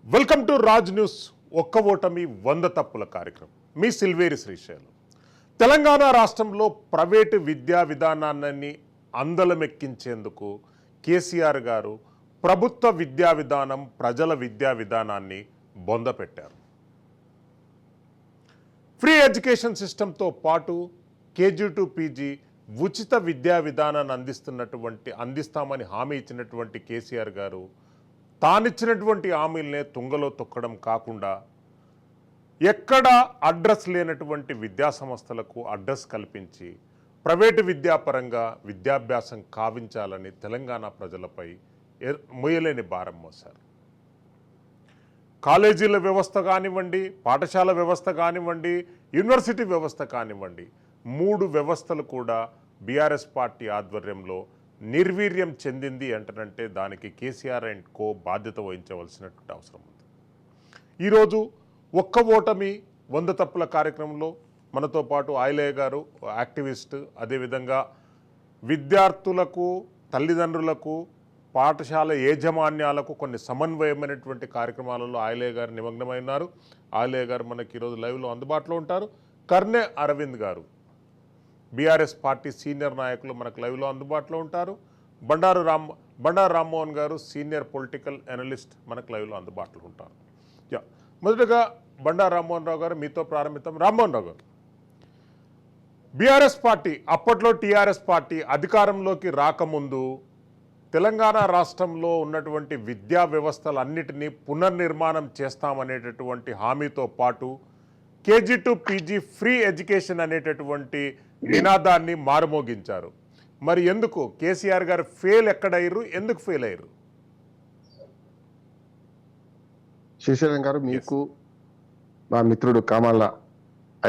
Welcome to Raj news. ఒక్క ఓటమి 100 తప్పుల కార్యక్రమం. మీ సిల్వేరి శ్రీశైలం. తెలంగాణ రాష్ట్రంలో ప్రైవేటు విద్యా విధానాన్ని అందలమెక్కించేందుకు కేసీఆర్ గారు ప్రభుత్వ విద్యా విధానం, ప్రజల విద్యా విధానాన్ని బొందపెట్టారు. ఫ్రీ ఎడ్యుకేషన్ సిస్టంతో పాటు కేజీ టు పీజీ ఉచిత విద్యా విధానాన్ని అందిస్తామని హామీ ఇచ్చినటువంటి కేసీఆర్ గారు తానిచ్చినటువంటి హామీలనే తుంగలో తొక్కడం కాకుండా ఎక్కడ అడ్రస్ లేనటువంటి విద్యా సంస్థలకు అడ్రస్ కల్పించి ప్రైవేటు విద్యాపరంగా విద్యాభ్యాసం కావించాలని తెలంగాణ ప్రజలపై మొయ్యలేని భారం మోశారు. కాలేజీల వ్యవస్థ కానివ్వండి, పాఠశాల వ్యవస్థ కానివ్వండి, యూనివర్సిటీ వ్యవస్థ కానివ్వండి, 3 వ్యవస్థలు కూడా బీఆర్ఎస్ పార్టీ ఆధ్వర్యంలో నిర్వీర్యం చెందింది అంటనంటే దానికి కేసీఆర్ అండ్ కో బాధ్యత వహించవలసినటువంటి అవసరం ఉంది. ఈరోజు ఒక్క ఓటమి 100 తప్పుల కార్యక్రమంలో మనతో పాటు ఆయిలయ్య గారు యాక్టివిస్ట్, అదేవిధంగా విద్యార్థులకు, తల్లిదండ్రులకు, పాఠశాల యాజమాన్యాలకు కొన్ని సమన్వయమైనటువంటి కార్యక్రమాలలో ఆయిలయ్య గారు నిమగ్నమైనారు. ఆయిలయ్య గారు మనకి ఈరోజు లైవ్లో అందుబాటులో ఉంటారు. కర్నె అరవింద్ గారు బీఆర్ఎస్ పార్టీ సీనియర్ నాయకులు మనకు లైవ్లో అందుబాటులో ఉంటారు. బండారు రామ్మోహన్ గారు సీనియర్ పొలిటికల్ అనలిస్ట్ మనకు లైవ్లో అందుబాటులో ఉంటారు. మొదటగా బండారు రామ్మోహన్ రావు గారు మీతో ప్రారంభిద్దాం. రామ్మోహన్ రావు గారు, బీఆర్ఎస్ పార్టీ అప్పట్లో టీఆర్ఎస్ పార్టీ అధికారంలోకి రాకముందు తెలంగాణ రాష్ట్రంలో ఉన్నటువంటి విద్యా వ్యవస్థలన్నిటినీ పునర్నిర్మాణం చేస్తామనేటటువంటి హామీతో పాటు KG to PG free education అనేటటువంటి నినాదాన్ని మారుమోగించారు. మరి ఎందుకు కేసీఆర్ గారు ఫెయిల్ ఎక్కడయ్యారు, ఎందుకు ఫెయిల్ అయ్యారు? శ్రీశైలం గారు, మీకు మా మిత్రుడు కామాల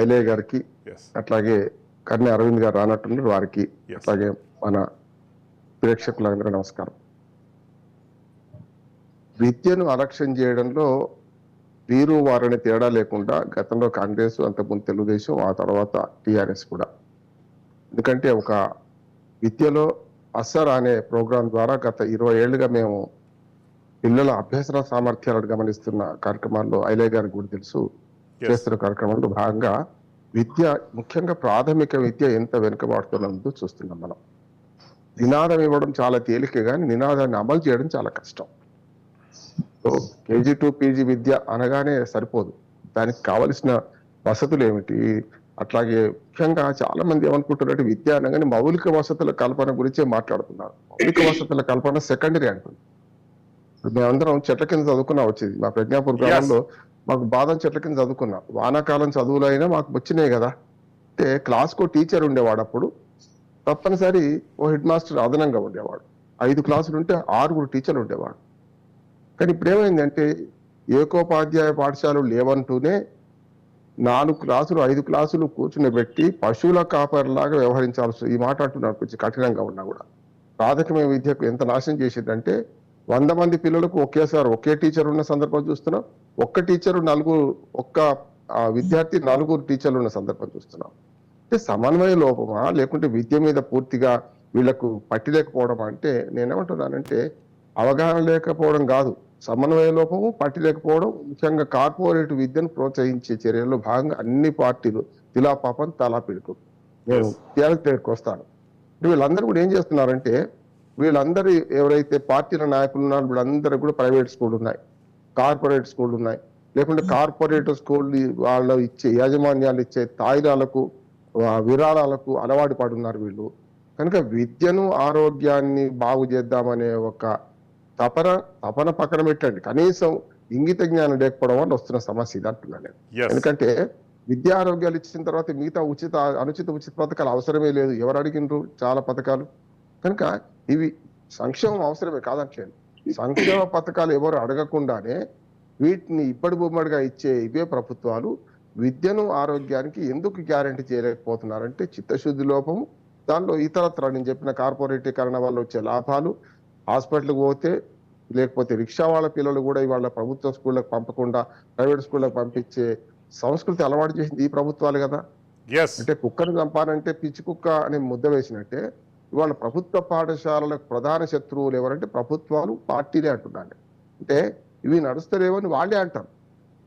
ఐలయ్య గారికి, అట్లాగే కర్ణి అరవింద్ గారు రానట్టున్నారు వారికి, అట్లాగే మన ప్రేక్షకులందరూ నమస్కారం. విద్యను అలక్ష్యం చేయడంలో వీరు వారిని తేడా లేకుండా గతంలో కాంగ్రెస్, అంతకుముందు తెలుగుదేశం, ఆ తర్వాత టీఆర్ఎస్ కూడా. ఎందుకంటే ఒక విద్యలో అస్సర్ అనే ప్రోగ్రాం ద్వారా గత 20 ఏళ్లుగా మేము పిల్లల అభ్యసన సామర్థ్యాలను గమనిస్తున్న కార్యక్రమాల్లో ఐలయ్య గారికి కూడా తెలుసు, చేస్తున్న కార్యక్రమంలో భాగంగా విద్య, ముఖ్యంగా ప్రాథమిక విద్య ఎంత వెనుకబాటుతున్నదో చూస్తున్నాం మనం. నినాదం ఇవ్వడం చాలా తేలికే కానీ నినాదాన్ని అమలు చేయడం చాలా కష్టం. కేజీ టు పీజీ విద్య అనగానే సరిపోదు, దానికి కావలసిన వసతులు ఏమిటి, అట్లాగే ముఖ్యంగా చాలా మంది ఏమనుకుంటున్నట్టు విద్య అనగానే మౌలిక వసతుల కల్పన గురించే మాట్లాడుతున్నారు. మౌలిక వసతుల కల్పన సెకండరీ అంటుంది. మేమందరం చెట్ల కింద చదువుకున్నా వచ్చేది, మా ప్రజ్ఞాపూర్ గ్రామంలో మాకు బాదం చెట్ల కింద చదువుకున్నాం. వానాకాలం చదువులు అయినా మాకు వచ్చినాయి కదా. అంటే క్లాస్కో టీచర్ ఉండేవాడు, అప్పుడు తప్పనిసరి ఓ హెడ్ మాస్టర్ అదనంగా ఉండేవాడు. 5 క్లాసులు ఉంటే 6 టీచర్లు ఉండేవాడు. కానీ ఇప్పుడు ఏమైందంటే ఏకోపాధ్యాయ పాఠశాలలు లేవంటూనే 4 క్లాసులు 5 క్లాసులు కూర్చుని పెట్టి పశువుల కాపరిలాగా వ్యవహరించాల్సి, ఈ మాట అంటున్నారు కొంచెం కఠినంగా ఉన్నా కూడా. ప్రాథమిక విద్యకు ఎంత నాశనం చేసిందంటే 100 మంది పిల్లలకు ఒకేసారి ఒకే టీచర్ ఉన్న సందర్భం చూస్తున్నాం. ఒక్క టీచరు 4, ఒక్క విద్యార్థి 4 టీచర్లు ఉన్న సందర్భం చూస్తున్నాం. అంటే సమన్వయ లోపమా, లేకుంటే విద్య మీద పూర్తిగా వీళ్లకు పట్టి లేకపోవడం అంటే నేనేమంటున్నానంటే అవగాహన లేకపోవడం కాదు, సమన్వయ లోపము, పట్టి లేకపోవడం. ముఖ్యంగా కార్పొరేట్ విద్యను ప్రోత్సహించే చర్యల్లో భాగంగా అన్ని పార్టీలు తిలా పాపం తలా పిడుకు. నేను త్యాగ దగ్గరికి వస్తాను. వీళ్ళందరూ కూడా ఏం చేస్తున్నారంటే, వీళ్ళందరూ ఎవరైతే పార్టీల నాయకులు ఉన్నారో వీళ్ళందరూ కూడా ప్రైవేట్ స్కూల్ ఉన్నాయి, కార్పొరేట్ స్కూల్ ఉన్నాయి, లేకుంటే కార్పొరేట్ స్కూల్ వాళ్ళు ఇచ్చే యాజమాన్యాలు ఇచ్చే తాయిలాలకు, విరాళాలకు అలవాటు పడున్నారు వీళ్ళు. కనుక విద్యను, ఆరోగ్యాన్ని బాగు చేద్దామనే ఒక తపన పక్కన పెట్టండి, కనీసం ఇంగిత జ్ఞానం లేకపోవడం వల్ల వస్తున్న సమస్య ఇది అంటున్నాను నేను. ఎందుకంటే విద్యా ఆరోగ్యాలు ఇచ్చిన తర్వాత మిగతా అనుచిత ఉచిత పథకాలు అవసరమే లేదు. ఎవరు అడిగినరు? చాలా పథకాలు. కనుక ఇవి సంక్షేమం అవసరమే కాదంటలేదు. సంక్షేమ పథకాలు ఎవరు అడగకుండానే వీటిని ఇప్పటి బొమ్మడిగా ఇచ్చే ఇవే ప్రభుత్వాలు విద్యను, ఆరోగ్యానికి ఎందుకు గ్యారంటీ చేయలేకపోతున్నారంటే చిత్తశుద్ధి లోపము. దానిలో ఇతరత్ర నేను చెప్పిన కార్పొరేటీకరణ వల్ల వచ్చే లాభాలు, హాస్పిటల్కి పోతే, లేకపోతే రిక్షా వాళ్ళ పిల్లలు కూడా ఇవాళ ప్రభుత్వ స్కూళ్ళకు పంపకుండా ప్రైవేట్ స్కూళ్ళకు పంపించే సంస్కృతి అలవాటు చేసింది ఈ ప్రభుత్వాలు కదా. అంటే కుక్కను చంపాలంటే పిచ్చి కుక్క అనే ముద్ద వేసినట్టే ఇవాళ ప్రభుత్వ పాఠశాలలకు ప్రధాన శత్రువులు ఎవరంటే ప్రభుత్వాలు, పార్టీలే అంటున్నాను. అంటే ఇవి నడుస్తలేవో అని వాళ్ళే అంటారు.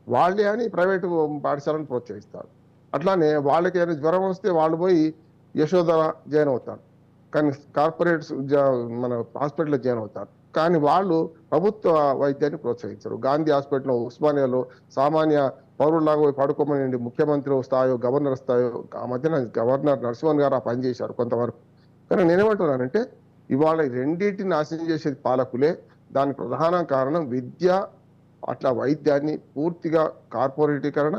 వాళ్ళే అని ప్రైవేటు పాఠశాలను ప్రోత్సహిస్తారు. అట్లానే వాళ్ళకి ఏదైనా జ్వరం వస్తే వాళ్ళు పోయి యశోద జాయిన్ అవుతారు, కానీ కార్పొరేట్స్ మన హాస్పిటల్లో జాయిన్ అవుతారు. కానీ వాళ్ళు ప్రభుత్వ వైద్యాన్ని ప్రోత్సహించరు. గాంధీ హాస్పిటల్లో, ఉస్మానియాలో సామాన్య పౌరుల్లాగా పోయి పడుకోమని ముఖ్యమంత్రి స్థాయో గవర్నర్ స్థాయో, ఆ మధ్యన గవర్నర్ నరసింహన్ గారు ఆ పని చేశారు కొంతవరకు. కానీ నేనేమంటున్నానంటే ఇవాళ ఈ రెండింటిని నాశనం చేసేది పాలకులే. దానికి ప్రధాన కారణం విద్య, అట్లా వైద్యాన్ని పూర్తిగా కార్పొరేటీకరణ,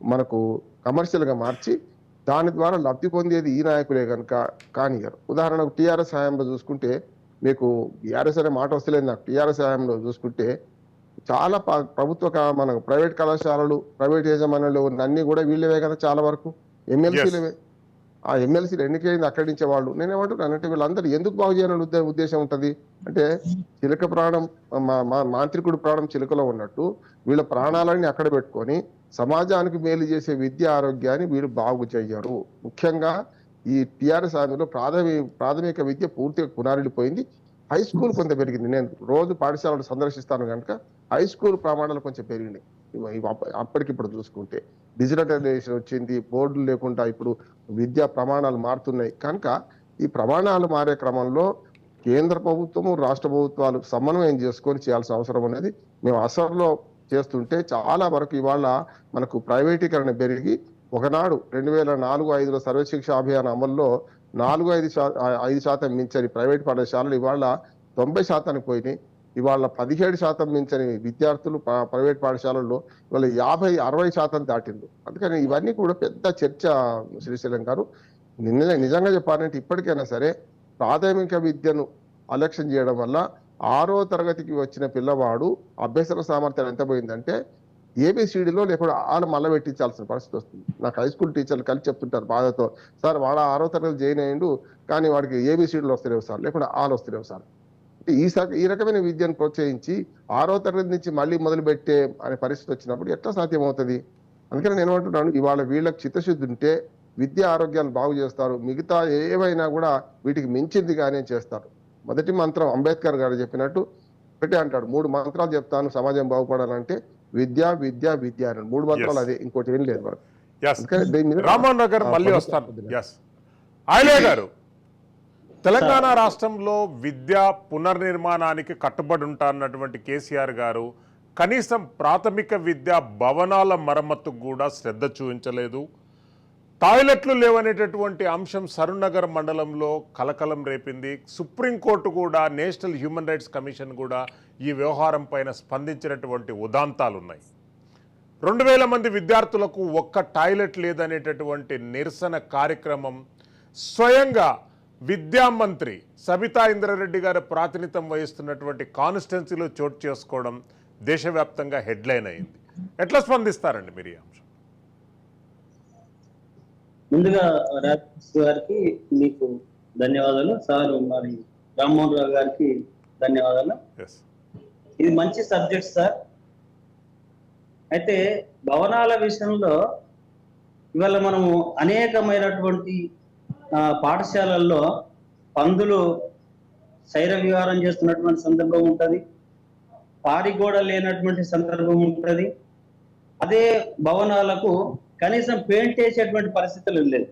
మనకు కమర్షియల్గా మార్చి దాని ద్వారా లబ్ధి పొందేది ఈ నాయకులే కనుక కానియరు. ఉదాహరణకు టీఆర్ఎస్ హయాంలో చూసుకుంటే, మీకు టీఆర్ఎస్ అనే మాట వస్తలేదు నాకు, టీఆర్ఎస్ హయాంలో చూసుకుంటే చాలా ప్రభుత్వ మన ప్రైవేట్ కళాశాలలు, ప్రైవేట్ యాజమాన్యంలో ఉన్న అన్ని కూడా వీళ్ళవే కదా చాలా వరకు, ఎమ్మెల్సీలవే. ఆ ఎమ్మెల్సీలు ఎన్నికైంది అక్కడించే వాళ్ళు. నేనేమంటున్నానంటే వీళ్ళందరూ ఎందుకు బాగు చేయాలని ఉద్దేశం ఉంటుంది అంటే, చిలక ప్రాణం మాంత్రికుడు ప్రాణం చిలుకలో ఉన్నట్టు వీళ్ళ ప్రాణాలన్నీ అక్కడ పెట్టుకొని సమాజానికి మేలు చేసే విద్య, ఆరోగ్యాన్ని వీళ్ళు బాగు చెయ్యరు. ముఖ్యంగా ఈ టిఆర్ఎస్ హామీలో ప్రాథమిక విద్య పూర్తిగా పునారిల్లిపోయింది. హై స్కూల్ కొంత పెరిగింది. నేను రోజు పాఠశాలను సందర్శిస్తాను కనుక హై స్కూల్ ప్రమాణాలు కొంచెం పెరిగినాయి. అప్పటికిప్పుడు చూసుకుంటే డిజిటలైజేషన్ వచ్చింది, బోర్డులు లేకుండా ఇప్పుడు విద్యా ప్రమాణాలు మారుతున్నాయి. కనుక ఈ ప్రమాణాలు మారే క్రమంలో కేంద్ర ప్రభుత్వము, రాష్ట్ర ప్రభుత్వాలు సమన్వయం చేసుకొని చేయాల్సిన అవసరం అనేది మేము అసర్లో చేస్తుంటే, చాలా వరకు ఇవాళ మనకు ప్రైవేటీకరణ పెరిగి ఒకనాడు 2004-05 సర్వశిక్ష అభియాన్ అమల్లో 4-5% మించని ప్రైవేట్ పాఠశాలలు ఇవాళ 90% పోయినాయి. ఇవాళ 17% మించని విద్యార్థులు ప్రైవేట్ పాఠశాలల్లో ఇవాళ 50-60% దాటింది. అందుకని ఇవన్నీ కూడా పెద్ద చర్చ శ్రీశైలం గారు. నిజంగా చెప్పాలంటే ఇప్పటికైనా సరే ప్రాథమిక విద్యను అలక్ష్యం చేయడం వల్ల 6వ తరగతికి వచ్చిన పిల్లవాడు అభ్యసన సామర్థ్యం ఎంత పోయిందంటే ఏబిసిడిలో లేకుండా వాళ్ళు మళ్ళీ పెట్టించాల్సిన పరిస్థితి వస్తుంది. నాకు హై స్కూల్ టీచర్లు కలిసి చెప్తుంటారు బాధతో, సార్ వాడు 6వ తరగతి జాయిన్ అయ్యిండు కానీ వాడికి ఏబిసిడీలు వస్తలేవు సార్, లేకుండా ఆలు వస్తలేవు సార్. ఈ రకమైన విద్యను ప్రోత్సహించి 6వ తరగతి నుంచి మళ్ళీ మొదలు పెట్టే అనే పరిస్థితి వచ్చినప్పుడు ఎట్లా సాధ్యం అవుతుంది? అందుకని నేను ఏమంటున్నాను, ఇవాళ వీళ్ళకి చిత్తశుద్ధి ఉంటే విద్య, ఆరోగ్యాలు బాగు చేస్తారు. మిగతా ఏవైనా కూడా వీటికి మించింది కానీ చేస్తారు. మొదటి మంత్రం అంబేద్కర్ గారు చెప్పినట్టు ఒకటే అంటాడు, 3 మంత్రాలు చెప్తాను సమాజం బాగుపడాలంటే విద్య విద్య విద్య అని. 3 మంత్రాలు అదే, ఇంకోటి ఏం లేదు. రామ్మోహన్ రావు గారు మళ్ళీ వస్తాను. ఆయలే గారు, తెలంగాణ రాష్ట్రంలో విద్యా పునర్నిర్మాణానికి కట్టుబడి ఉంటానన్నటువంటి కేసీఆర్ గారు కనీసం ప్రాథమిక విద్యా భవనాల మరమ్మతుకు కూడా శ్రద్ధ చూపించలేదు. టాయిలెట్లు లేవనేటటువంటి అంశం సరూనగర్ మండలంలో కలకలం రేపింది. సుప్రీంకోర్టు కూడా, నేషనల్ హ్యూమన్ రైట్స్ కమిషన్ కూడా ఈ వ్యవహారం పైన స్పందించినటువంటి ఉదాంతాలు ఉన్నాయి. 2000 మంది విద్యార్థులకు ఒక్క టాయిలెట్ లేదనేటటువంటి నిరసన కార్యక్రమం స్వయంగా విద్యామంత్రి సబితా ఇంద్రారెడ్డి గారు ప్రాతినిధ్యం వహిస్తున్నటువంటి కాన్స్టిట్యున్సీలో చోటు చేసుకోవడం దేశవ్యాప్తంగా హెడ్లైన్ అయింది. ఎట్లా స్పందిస్తారండి మీరు ఈ అంశం? ముందుగా రాజకృష్ణ గారికి మీకు ధన్యవాదాలు, సార్ మరి రామ్మోహన్ రావు గారికి ధన్యవాదాలు. ఇది మంచి సబ్జెక్ట్ సార్. అయితే భవనాల విషయంలో ఇవాళ మనము అనేకమైనటువంటి పాఠశాలల్లో పందులు శైర విహారం చేస్తున్నటువంటి సందర్భం ఉంటుంది, పారిగోడ లేనటువంటి సందర్భం ఉంటుంది. అదే భవనాలకు కనీసం పెయింట్ వేసేటువంటి పరిస్థితులు లేదు.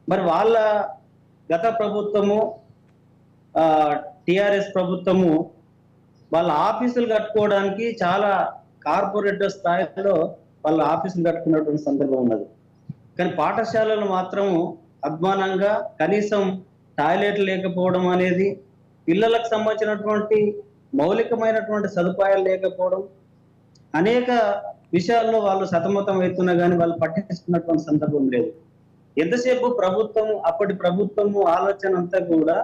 మరి వాళ్ళ గత ప్రభుత్వము, టిఆర్ఎస్ ప్రభుత్వము వాళ్ళ ఆఫీసులు కట్టుకోవడానికి చాలా కార్పొరేట్ స్థాయిలో వాళ్ళ ఆఫీసులు కట్టుకున్నటువంటి సందర్భం ఉన్నది. కానీ పాఠశాలలు మాత్రము అధ్వానంగా, కనీసం టాయిలెట్ లేకపోవడం అనేది, పిల్లలకు సంబంధించినటువంటి మౌలికమైనటువంటి సదుపాయాలు లేకపోవడం, అనేక విషయాల్లో వాళ్ళు సతమతం అవుతున్నా కానీ వాళ్ళు పట్టించుకున్నటువంటి సందర్భం లేదు. ఎంతసేపు ప్రభుత్వము, అప్పటి ప్రభుత్వము ఆలోచన అంతా కూడా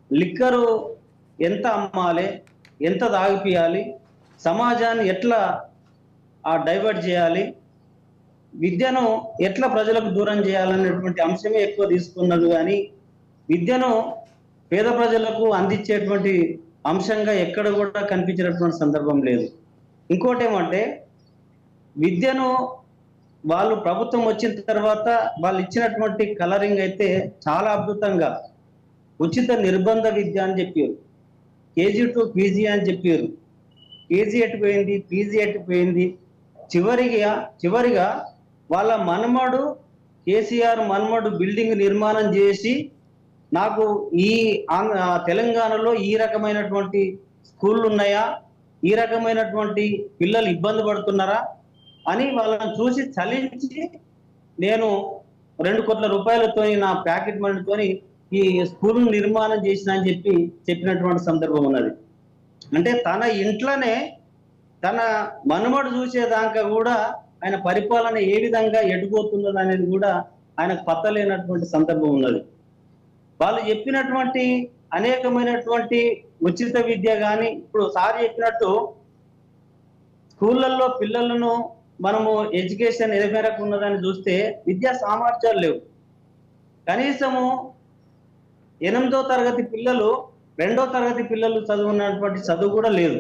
లిక్కరు ఎంత అమ్మాలి, ఎంత తాగిపియాలి, సమాజాన్ని ఎట్లా డైవర్ట్ చేయాలి, విద్యను ఎట్లా ప్రజలకు దూరం చేయాలనేటువంటి అంశమే ఎక్కువ తీసుకున్నది. కానీ విద్యను పేద ప్రజలకు అందించేటువంటి అంశంగా ఎక్కడ కూడా కనిపించినటువంటి సందర్భం లేదు. ఇంకోటి ఏమంటే, విద్యను వాళ్ళు ప్రభుత్వం వచ్చిన తర్వాత వాళ్ళు ఇచ్చినటువంటి కలరింగ్ అయితే చాలా అద్భుతంగా ఉచిత నిర్బంధ విద్య అని చెప్పారు, KG to PG అని చెప్పారు, కేజీ ఎట్టిపోయింది, పీజీ ఎట్టిపోయింది. చివరిగా వాళ్ళ మనమడు కేసీఆర్ మనమడు బిల్డింగ్ నిర్మాణం చేసి నాకు ఈ తెలంగాణలో ఈ రకమైనటువంటి స్కూళ్ళు ఉన్నాయా, ఈ రకమైనటువంటి పిల్లలు ఇబ్బంది పడుతున్నారా అని వాళ్ళని చూసి చలించి నేను 2 కోట్ల రూపాయలతో నా ప్యాకెట్ మనీతోని ఈ స్కూల్ నిర్మాణం చేసిన అని చెప్పినటువంటి సందర్భం ఉన్నది. అంటే తన ఇంట్లోనే తన మనుమడు చూసేదాకా కూడా ఆయన పరిపాలన ఏ విధంగా ఎటుపోతున్నది అనేది కూడా ఆయనకు పత్తలేనటువంటి సందర్భం ఉన్నది. వాళ్ళు చెప్పినటువంటి అనేకమైనటువంటి ఉచిత విద్య కానీ, ఇప్పుడు సార్ చెప్పినట్టు స్కూళ్ళల్లో పిల్లలను మనము ఎడ్యుకేషన్ ఏ మేరకు ఉన్నదని చూస్తే విద్యా సామర్థ్యాలు లేవు. కనీసము 8వ తరగతి పిల్లలు 2వ తరగతి పిల్లలు చదువున్నటువంటి చదువు కూడా లేదు.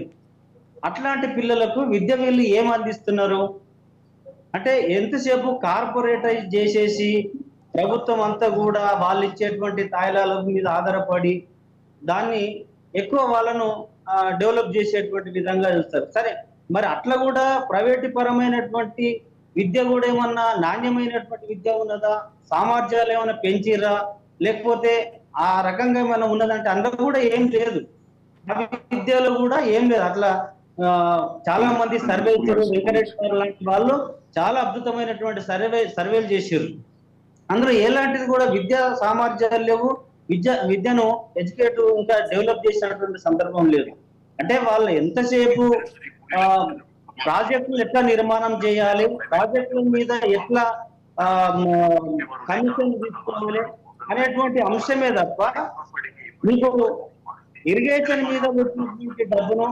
అట్లాంటి పిల్లలకు విద్య వీళ్ళు ఏం అందిస్తున్నారు అంటే ఎంతసేపు కార్పొరేటైజ్ చేసేసి ప్రభుత్వం అంతా కూడా వాళ్ళు ఇచ్చేటువంటి తాయిలాల మీద ఆధారపడి దాన్ని ఎక్కువ వాళ్ళను డెవలప్ చేసేటువంటి విధంగా చూస్తారు. సరే, మరి అట్లా కూడా ప్రైవేటు పరమైనటువంటి విద్య కూడా ఏమన్నా నాణ్యమైనటువంటి విద్య ఉన్నదా, సామర్థ్యాలు ఏమైనా పెంచిరా, లేకపోతే ఆ రకంగా ఏమైనా ఉన్నదంటే అందులో కూడా ఏం లేదు. విద్యలో కూడా ఏం లేదు. అట్లా చాలా మంది సర్వే ఇచ్చారు. వెంకటేశ్వర లాంటి వాళ్ళు చాలా అద్భుతమైనటువంటి సర్వేలు చేశారు. అందులో ఎలాంటిది కూడా విద్యా సామర్థ్యాలు లేవు. విద్యను ఎడ్యుకేట్ ఇంకా డెవలప్ చేసినటువంటి సందర్భం లేదు. అంటే వాళ్ళు ఎంతసేపు ప్రాజెక్టులు ఎట్లా నిర్మాణం చేయాలి, ప్రాజెక్టుల మీద ఎట్లా కమిషన్ తీసుకోవాలి అనేటువంటి అంశమే తప్ప మీకు ఇరిగేషన్ మీద పెట్టినటువంటి డబ్బును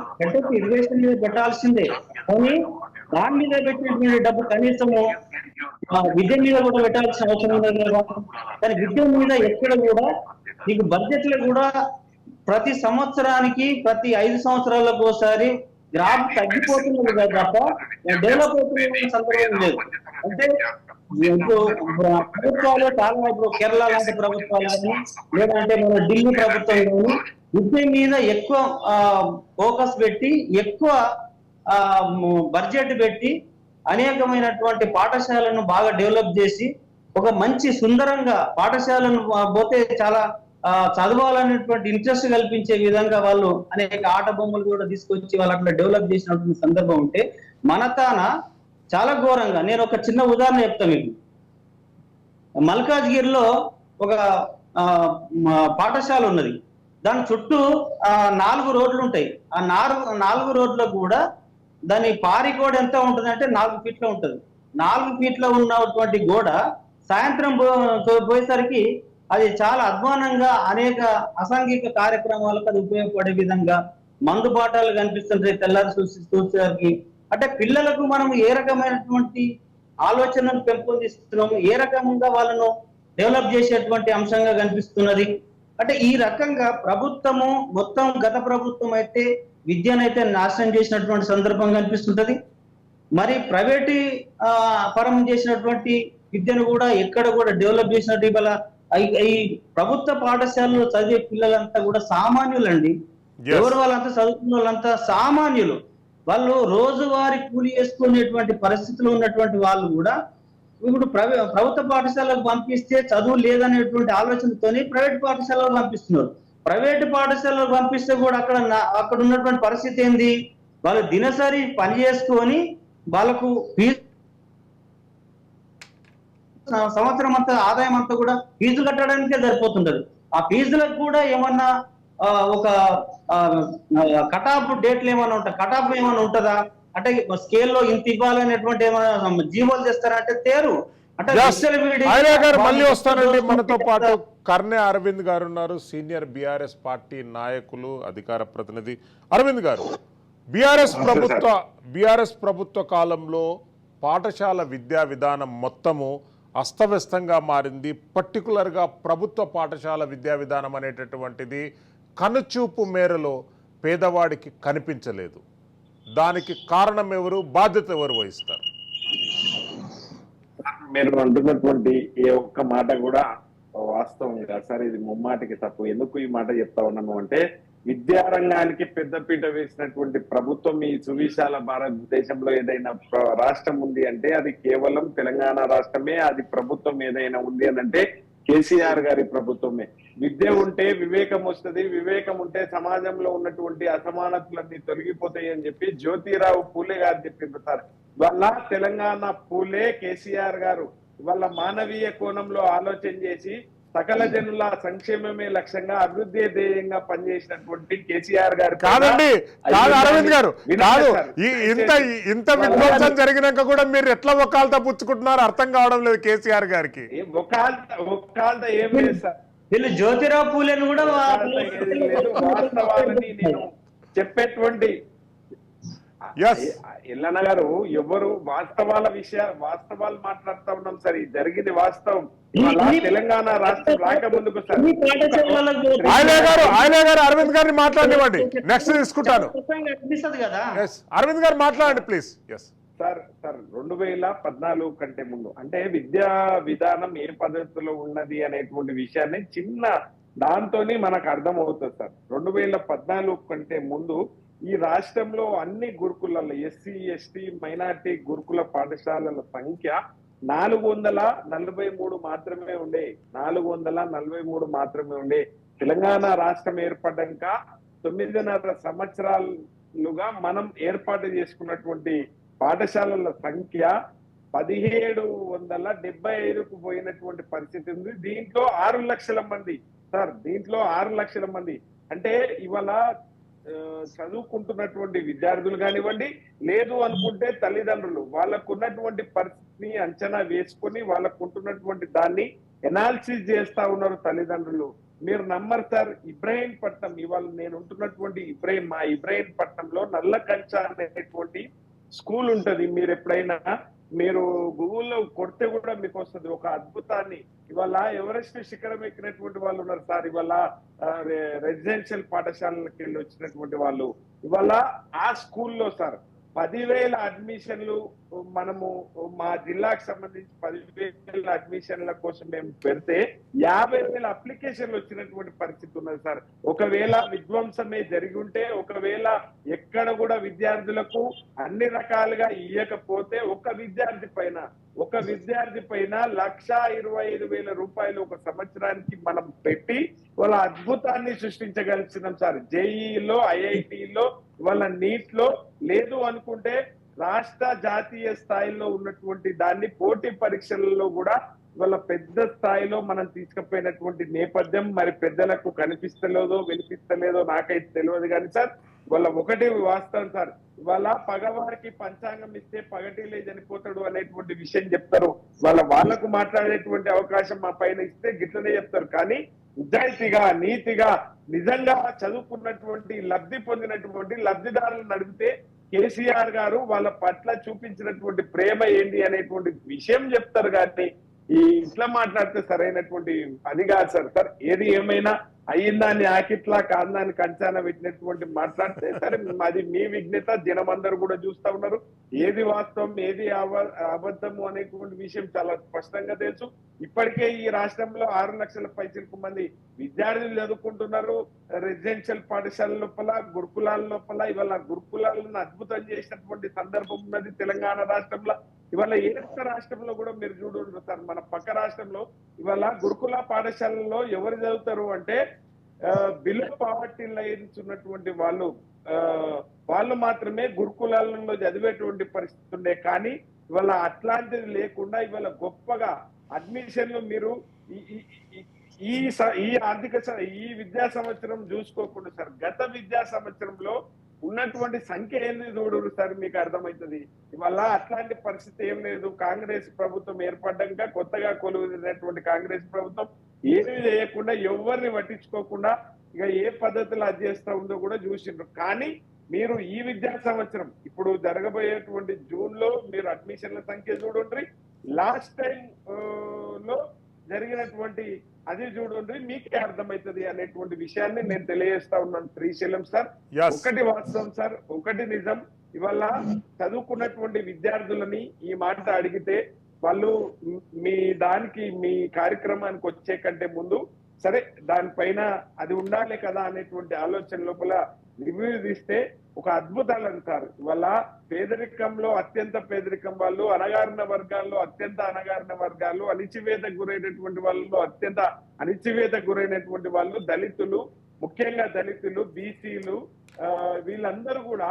ఇరిగేషన్ మీద పెట్టాల్సిందే, కానీ దాని మీద పెట్టినటువంటి డబ్బు కనీసము విద్య మీద కూడా పెట్టాల్సిన అవసరం ఉండదు కదా. కానీ విద్య మీద ఎక్కడ కూడా మీకు బడ్జెట్ లో కూడా ప్రతి సంవత్సరానికి ప్రతి 5 సంవత్సరాలకు ఒకసారి గ్రాఫ్ తగ్గిపోతున్నది కదా తప్ప డెవలప్ అవుతున్న సందర్భం లేదు. అంటే ప్రభుత్వాలు చాలా, ఇప్పుడు కేరళ లాంటి ప్రభుత్వాలు కానీ లేదంటే మన ఢిల్లీ ప్రభుత్వం కానీ విద్య మీద ఎక్కువ ఫోకస్ పెట్టి ఎక్కువ బడ్జెట్ పెట్టి అనేకమైనటువంటి పాఠశాలను బాగా డెవలప్ చేసి ఒక మంచి సుందరంగా పాఠశాలను పోతే చాలా చదవాలనేటువంటి ఇంట్రెస్ట్ కల్పించే విధంగా వాళ్ళు అనేక ఆట బొమ్మలు కూడా తీసుకొచ్చి వాళ్ళు అట్లా డెవలప్ చేసినటువంటి సందర్భం ఉంటే మన తాన చాలా ఘోరంగా. నేను ఒక చిన్న ఉదాహరణ చెప్తాను మీకు. మల్కాజ్గిరిలో ఒక పాఠశాల ఉన్నది. దాని చుట్టూ 4 రోడ్లు ఉంటాయి. ఆ 4 రోడ్లకు కూడా దాని పారి గోడ ఎంత ఉంటుంది అంటే 4 ఫీట్ల ఉంటుంది. 4 ఫీట్ల ఉన్నటువంటి గోడ సాయంత్రం పోయేసరికి అది చాలా అధ్వానంగా అనేక అసాంఘిక కార్యక్రమాలకు అది ఉపయోగపడే విధంగా మందు బాటాలు కనిపిస్తుంటాయి తెల్లారి చూసేసరికి. అంటే పిల్లలకు మనం ఏ రకమైనటువంటి ఆలోచనను పెంపొందిస్తున్నాము, ఏ రకంగా వాళ్ళను డెవలప్ చేసేటువంటి అంశంగా కనిపిస్తున్నది. అంటే ఈ రకంగా ప్రభుత్వము మొత్తం గత ప్రభుత్వం అయితే విద్యనైతే నాశనం చేసినటువంటి సందర్భం కనిపిస్తుంటది. మరి ప్రైవేటు పరం చేసినటువంటి విద్యను కూడా ఎక్కడ కూడా డెవలప్ చేసినట్టు ఇవాళ ఈ ప్రభుత్వ పాఠశాలలో చదివే పిల్లలంతా కూడా సామాన్యులండి. ఎవరు వాళ్ళంతా చదువుకున్న వాళ్ళంతా సామాన్యులు. వాళ్ళు రోజువారీ కూలి చేసుకునేటువంటి పరిస్థితిలో ఉన్నటువంటి వాళ్ళు కూడా ఇప్పుడు ప్రభుత్వ పాఠశాలకు పంపిస్తే చదువు లేదనేటువంటి ఆలోచనతోని ప్రైవేట్ పాఠశాలకు పంపిస్తున్నారు. ప్రైవేట్ పాఠశాలకు పంపిస్తే కూడా అక్కడ ఉన్నటువంటి పరిస్థితి ఏంది, వాళ్ళు దినసరి పని చేసుకొని వాళ్ళకు సంవత్సరం అంతా ఆదాయం అంతా కూడా ఫీజు కట్టడానికే సరిపోతుంటది. ఆ ఫీజులకు కూడా ఏమన్నా ఒక కటాఫ్ డేట్లు ఏమైనా ఉంటాయి, కటాఫ్ ఏమైనా ఉంటుందా అంటే స్కేల్లో ఇంత ఇవ్వాలనేటువంటి ఏమైనా జీవోలు చేస్తారంటే తేరు. మళ్ళీ వస్తానండి. మనతో పాటు కర్నె అరవింద్ గారు ఉన్నారు, సీనియర్ బీఆర్ఎస్ పార్టీ నాయకులు, అధికార ప్రతినిధి. అరవింద్ గారు, బీఆర్ఎస్ ప్రభుత్వ కాలంలో పాఠశాల విద్యా విధానం మొత్తము అస్తవ్యస్తంగా మారింది. పర్టికులర్గా ప్రభుత్వ పాఠశాల విద్యా విధానం అనేటటువంటిది కనుచూపు మేరలో పేదవాడికి కనిపించలేదు. దానికి కారణం ఎవరు, బాధ్యత ఎవరు వహిస్తారు? మీరు అంటున్నటువంటి ఏ ఒక్క మాట కూడా వాస్తవం కాదు సార్. ఇది ముమ్మాటికి తప్పు. ఎందుకు ఈ మాట చెప్తా ఉన్నాము అంటే విద్యారంగానికి పెద్దపీట వేసినటువంటి ప్రభుత్వం ఈ సువిశాల భారతదేశంలో ఏదైనా రాష్ట్రం ఉంది అంటే అది కేవలం తెలంగాణ రాష్ట్రమే. అది ప్రభుత్వం ఏదైనా ఉంది అని అంటే కేసీఆర్ గారి ప్రభుత్వమే. విద్య ఉంటే వివేకం వస్తుంది, వివేకం ఉంటే సమాజంలో ఉన్నటువంటి అసమానతలన్నీ తొలగిపోతాయి అని చెప్పి జ్యోతిరావు పూలే గారు చెప్పింది సార్. వాళ్ళ తెలంగాణ పూలే కేసీఆర్ గారు వాళ్ళ మానవీయ కోణంలో ఆలోచన చేసి సకల జనుల సంక్షేమమే లక్ష్యంగా అభివృద్ధి ధ్యేయంగా పనిచేసినటువంటి కేసీఆర్ గారు కాదండి, కాదు అరవింద్ గారు, కాదు ఇంత విధ్వంసం జరిగినాక కూడా మీరు ఎట్లా ఒకాలతో పుచ్చుకుంటున్నారు అర్థం కావడం లేదు కేసీఆర్ గారికి. ఒకాలత ఏం లేదు సార్, వీళ్ళు జ్యోతిరావు పూలేను కూడా వాస్తవాలని నేను చెప్పేటువంటి ఎల్లన్న గారు ఎవరు వాస్తవాలు మాట్లాడుతూ ఉన్నాం సార్. ఇది జరిగింది వాస్తవం. తెలంగాణ రాష్ట్రం రాకముందుకు సార్ ఆయన గారు అరవింద్ గారిని మాట్లాడివ్వండి, నెక్స్ట్ తీసుకుంటాను. అరవింద్ గారు మాట్లాడండి ప్లీజ్. సార్ 2014 కంటే ముందు అంటే విద్యా విధానం ఏ పద్ధతిలో ఉన్నది అనేటువంటి విషయాన్ని చిన్న దాంతోనే మనకు అర్థం అవుతుంది సార్. 2014 కంటే ముందు ఈ రాష్ట్రంలో అన్ని గురుకులాల్లో ఎస్సీ ఎస్టీ మైనార్టీ గురుకుల పాఠశాలల సంఖ్య 443 మాత్రమే ఉండే. 443 మాత్రమే ఉండే. తెలంగాణ రాష్ట్రం ఏర్పడ్డాక 9.5 సంవత్సరాలుగా మనం ఏర్పాటు చేసుకున్నటువంటి పాఠశాలల సంఖ్య 1775కు పోయినటువంటి పరిస్థితి ఉంది. దీంట్లో 6 లక్షల మంది సార్, దీంట్లో 6 లక్షల మంది అంటే ఇవాళ చదువుకుంటున్నటువంటి విద్యార్థులు కానివ్వండి, లేదు అనుకుంటే తల్లిదండ్రులు వాళ్ళకు ఉన్నటువంటి పరిస్థితిని అంచనా వేసుకొని వాళ్ళకు ఉంటున్నటువంటి దాన్ని ఎనాలిసిస్ చేస్తా ఉన్నారు తల్లిదండ్రులు. మీరు నమ్మరు సార్, ఇబ్రహీంపట్నం ఇవాళ నేను ఉంటున్నటువంటి మా ఇబ్రహీంపట్నంలో నల్లకంచ అనేటువంటి స్కూల్ ఉంటది. మీరు ఎప్పుడైనా గూగుల్లో కొడితే కూడా మీకు వస్తుంది. ఒక అద్భుతాన్ని ఇవాళ ఎవరెస్ట్ శిఖరం ఎక్కినటువంటి వాళ్ళు ఉన్నారు సార్. ఇవాళ రెసిడెన్షియల్ పాఠశాలకి వెళ్ళి వచ్చినటువంటి వాళ్ళు ఇవాళ ఆ స్కూల్లో సార్ 10,000 అడ్మిషన్లు మనము మా జిల్లాకు సంబంధించి 10,000 అడ్మిషన్ల కోసం మేము పెడితే 50,000 అప్లికేషన్లు వచ్చినటువంటి పరిస్థితి ఉన్నది సార్. ఒకవేళ విధ్వంసమే జరిగి ఉంటే, ఒకవేళ ఎక్కడ కూడా విద్యార్థులకు అన్ని రకాలుగా ఇయ్యకపోతే ఒక విద్యార్థి పైన 1,25,000 రూపాయలు ఒక సంవత్సరానికి మనం పెట్టి వాళ్ళ అద్భుతాన్ని సృష్టించగలిగినాం సార్. జేఈలో, ఐఐటిలో, వాళ్ళ నీట్ లో, లేదు అనుకుంటే రాష్ట్ర జాతీయ స్థాయిలో ఉన్నటువంటి దాన్ని పోటీ పరీక్షలలో కూడా వాళ్ళ పెద్ద స్థాయిలో మనం తీసుకుపోయినటువంటి నేపథ్యం మరి పెద్దలకు కనిపిస్తలేదో వినిపిస్తలేదో నాకైతే తెలియదు కానీ సార్, వాళ్ళ ఒకటి వాస్తవం సార్. వాళ్ళ పగవారికి పంచాంగం ఇస్తే పగటిలే చనిపోతాడు అనేటువంటి విషయం చెప్తారు. వాళ్ళకు మాట్లాడేటువంటి అవకాశం మా పైన ఇస్తే గిట్లనే చెప్తారు. కానీ నిజాయితీగా, నీతిగా, నిజంగా చదువుకున్నటువంటి లబ్ధి పొందినటువంటి లబ్ధిదారులు నడిపితే కేసీఆర్ గారు వాళ్ళ పట్ల చూపించినటువంటి ప్రేమ ఏంటి అనేటువంటి విషయం చెప్తారు. కానీ ఈ ఇట్లా మాట్లాడితే సరైనటువంటి అది కాదు సార్. సార్ ఏది ఏమైనా అయ్యిందాన్ని ఆకిట్లా కాందాన్ని కంచాన పెట్టినటువంటి మాట్లాడితే సరే అది మీ విఘ్నత, జనమందరూ కూడా చూస్తా ఉన్నారు. ఏది వాస్తవం ఏది అబద్ధము అనేటువంటి విషయం చాలా స్పష్టంగా తెలుసు. ఇప్పటికే ఈ రాష్ట్రంలో 6 లక్షల పైచిలకు మంది విద్యార్థులు చదువుకుంటున్నారు. రెసిడెన్షియల్ పాఠశాల లోపల, గురుకులాల లోపల ఇవాళ గురుకులాలను అద్భుతం చేసినటువంటి సందర్భం ఉన్నది తెలంగాణ రాష్ట్రంలో. ఇవాళ ఏ రాష్ట్రంలో కూడా మీరు చూడండి సార్, మన పక్క రాష్ట్రంలో ఇవాళ గురుకుల పాఠశాలలో ఎవరు చదువుతారు అంటే బిలో పావర్టీ లైన్స్ ఉన్నటువంటి వాళ్ళు మాత్రమే గురుకులాలలో చదివేటువంటి పరిస్థితి ఉండే. కానీ ఇవాళ అట్లాంటిది లేకుండా ఇవాళ గొప్పగా అడ్మిషన్లు మీరు ఈ విద్యా సంవత్సరం చూసుకోకుండా సార్, గత విద్యా సంవత్సరంలో ఉన్నటువంటి సంఖ్య ఏంది చూడరు సార్, మీకు అర్థమవుతుంది. ఇవాళ అట్లాంటి పరిస్థితి ఏం లేదు. కాంగ్రెస్ ప్రభుత్వం ఏర్పడ్డాక కొత్తగా కొలువునటువంటి కాంగ్రెస్ ప్రభుత్వం ఏమీ చేయకుండా ఎవరిని పట్టించుకోకుండా ఇక ఏ పద్ధతిలో అది చేస్తా ఉందో కూడా చూసిండ్రు. కానీ మీరు ఈ విద్యా సంవత్సరం ఇప్పుడు జరగబోయేటువంటి జూన్ లో మీరు అడ్మిషన్ల సంఖ్య చూడండి, లాస్ట్ టైం లో జరిగినటువంటి అది చూడండి, మీకే అర్థమవుతుంది అనేటువంటి విషయాన్ని నేను తెలియజేస్తా ఉన్నాను. శ్రీశైలం సార్, ఒకటి వాస్తవం సార్, ఒకటి నిజం. ఇవాళ చదువుకున్నటువంటి విద్యార్థులని ఈ మాట అడిగితే వాళ్ళు మీ కార్యక్రమానికి వచ్చే కంటే ముందు సరే దానిపైన అది ఉండాలి కదా అనేటువంటి ఆలోచన లోపల రివ్యూ తీస్తే ఒక అద్భుతాలు సార్. ఇవాళ పేదరికంలో అత్యంత పేదరికం వాళ్ళు, అణగారిన వర్గాల్లో అత్యంత అణగారిన వర్గాలు, అణిచివేతకు గురైనటువంటి వాళ్ళలో అత్యంత అణిచివేతకు గురైనటువంటి వాళ్ళు దళితులు, ముఖ్యంగా దళితులు, బీసీలు, వీళ్ళందరూ కూడా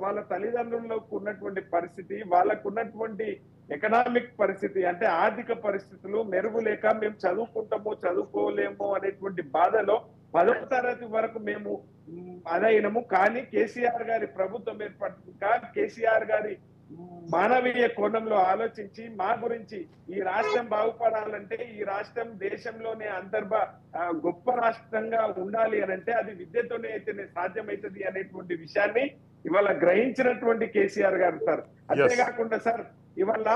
వాళ్ళ తల్లిదండ్రులకు ఉన్నటువంటి పరిస్థితి, వాళ్ళకు ఉన్నటువంటి ఎకనామిక్ పరిస్థితి, అంటే ఆర్థిక పరిస్థితులు మెరుగు లేక మేము చదువుకుంటాము చదువుకోలేము అనేటువంటి బాధలో 10వ తరగతి వరకు మేము అదైనము. కానీ కేసీఆర్ గారి ప్రభుత్వం ఏర్పడ్డాక కేసీఆర్ గారి మానవీయ కోణంలో ఆలోచించి మా గురించి ఈ రాష్ట్రం బాగుపడాలంటే, ఈ రాష్ట్రం దేశంలోనే గొప్ప రాష్ట్రంగా ఉండాలి అని అంటే అది విద్యతోనే అయితేనే సాధ్యమవుతుంది అనేటువంటి విషయాన్ని ఇవాళ గ్రహించినటువంటి కేసీఆర్ గారు సార్. అంతేకాకుండా సార్ ఇవాళ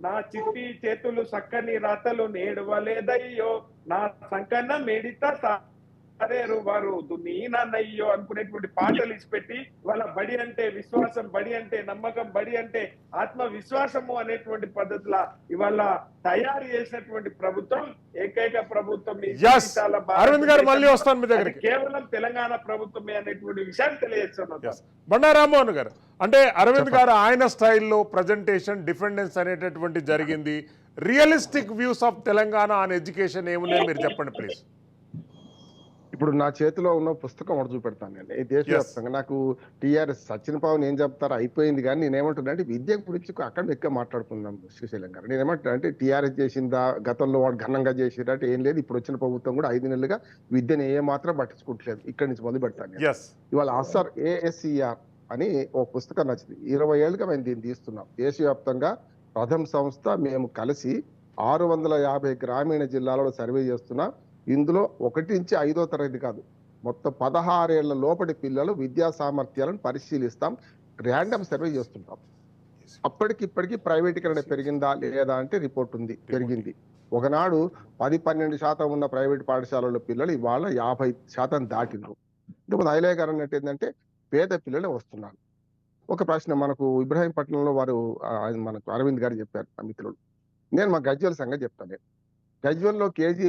నా చిట్టి చేతులు సక్కని రాతలు నేడవలేదయ్యో, నా సంకన్న మేడిత అరేరు వారు నీ నాన్నయ్యో అనుకునేటువంటి పాటలు ఇచ్చిపెట్టి వాళ్ళ బడి అంటే విశ్వాసం, బడి అంటే నమ్మకం, బడి అంటే ఆత్మవిశ్వాసము అనేటువంటి పద్ధతిలో ఇవాళ తయారు చేసినటువంటి ప్రభుత్వం ఏకైక ప్రభుత్వం. అరవింద్ గారు మళ్ళీ వస్తాను మీ దగ్గరికి. కేవలం తెలంగాణ ప్రభుత్వమే అనేటువంటి విషయాన్ని తెలియజేస్తున్నారు. బండా రామ్మోహన్ గారు, అంటే అరవింద్ గారు ఆయన స్టైల్లో ప్రజెంటేషన్ డిఫెండెన్స్ అనేటటువంటి జరిగింది. Realistic views of Telangana on education ఏమున్నాయి మీరు చెప్పండి ప్లీజ్. ఇప్పుడు నా చేతిలో ఉన్న పుస్తకం ఒకటి చూపెడతాను నేను. దేశవ్యాప్తంగా నాకు టీఆర్ఎస్ సచిన్ పవన్ ఏం చెప్తారో అయిపోయింది, కానీ నేనేమంటున్నా అంటే విద్య గురించి అక్కడ ఎక్కువ మాట్లాడుకుందాం శ్రీశైలం గారు. నేనేమంటున్నా అంటే టీఆర్ఎస్ చేసిందా, గతంలో వాడు ఘనంగా చేసిందా అంటే ఏం లేదు. ఇప్పుడు వచ్చిన ప్రభుత్వం కూడా 5 నెలలుగా విద్యను ఏ మాత్రం పట్టించుకోవట్లేదు. ఇక్కడి నుంచి మొదలు పెడతాను. ఇవాళ అసర్ ASER అని ఒక పుస్తకం నచ్చింది. 20 ఏళ్ళుగా మేము దీన్ని తీస్తున్నాం. దేశవ్యాప్తంగా ప్రథమ సంస్థ మేము కలిసి 650 గ్రామీణ జిల్లాలలో సర్వే చేస్తున్నాం. ఇందులో 1 నుంచి 5వ తరగతి కాదు, మొత్తం 16 ఏళ్ల లోపటి పిల్లలు విద్యా సామర్థ్యాలను పరిశీలిస్తాం. ర్యాండమ్ సర్వే చేస్తుంటాం. అప్పటికిప్పటికీ ప్రైవేటీకరణ పెరిగిందా లేదా అంటే రిపోర్ట్ ఉంది, పెరిగింది. ఒకనాడు 10-12% ఉన్న ప్రైవేట్ పాఠశాలల పిల్లలు ఇవాళ 50% దాటిండ్రు. ఇంతకుముందు హైలైట్ గారు అన్నట్టు ఏంటంటే పేద పిల్లలే వస్తున్నారు. ఒక ప్రశ్న మనకు ఇబ్రాహీంపట్నంలో వారు మనకు అరవింద్ గారు చెప్పారు నా మిత్రులు. నేను మా గజ్వేల్ సంగతి చెప్తాను. గజ్వేల్లో KG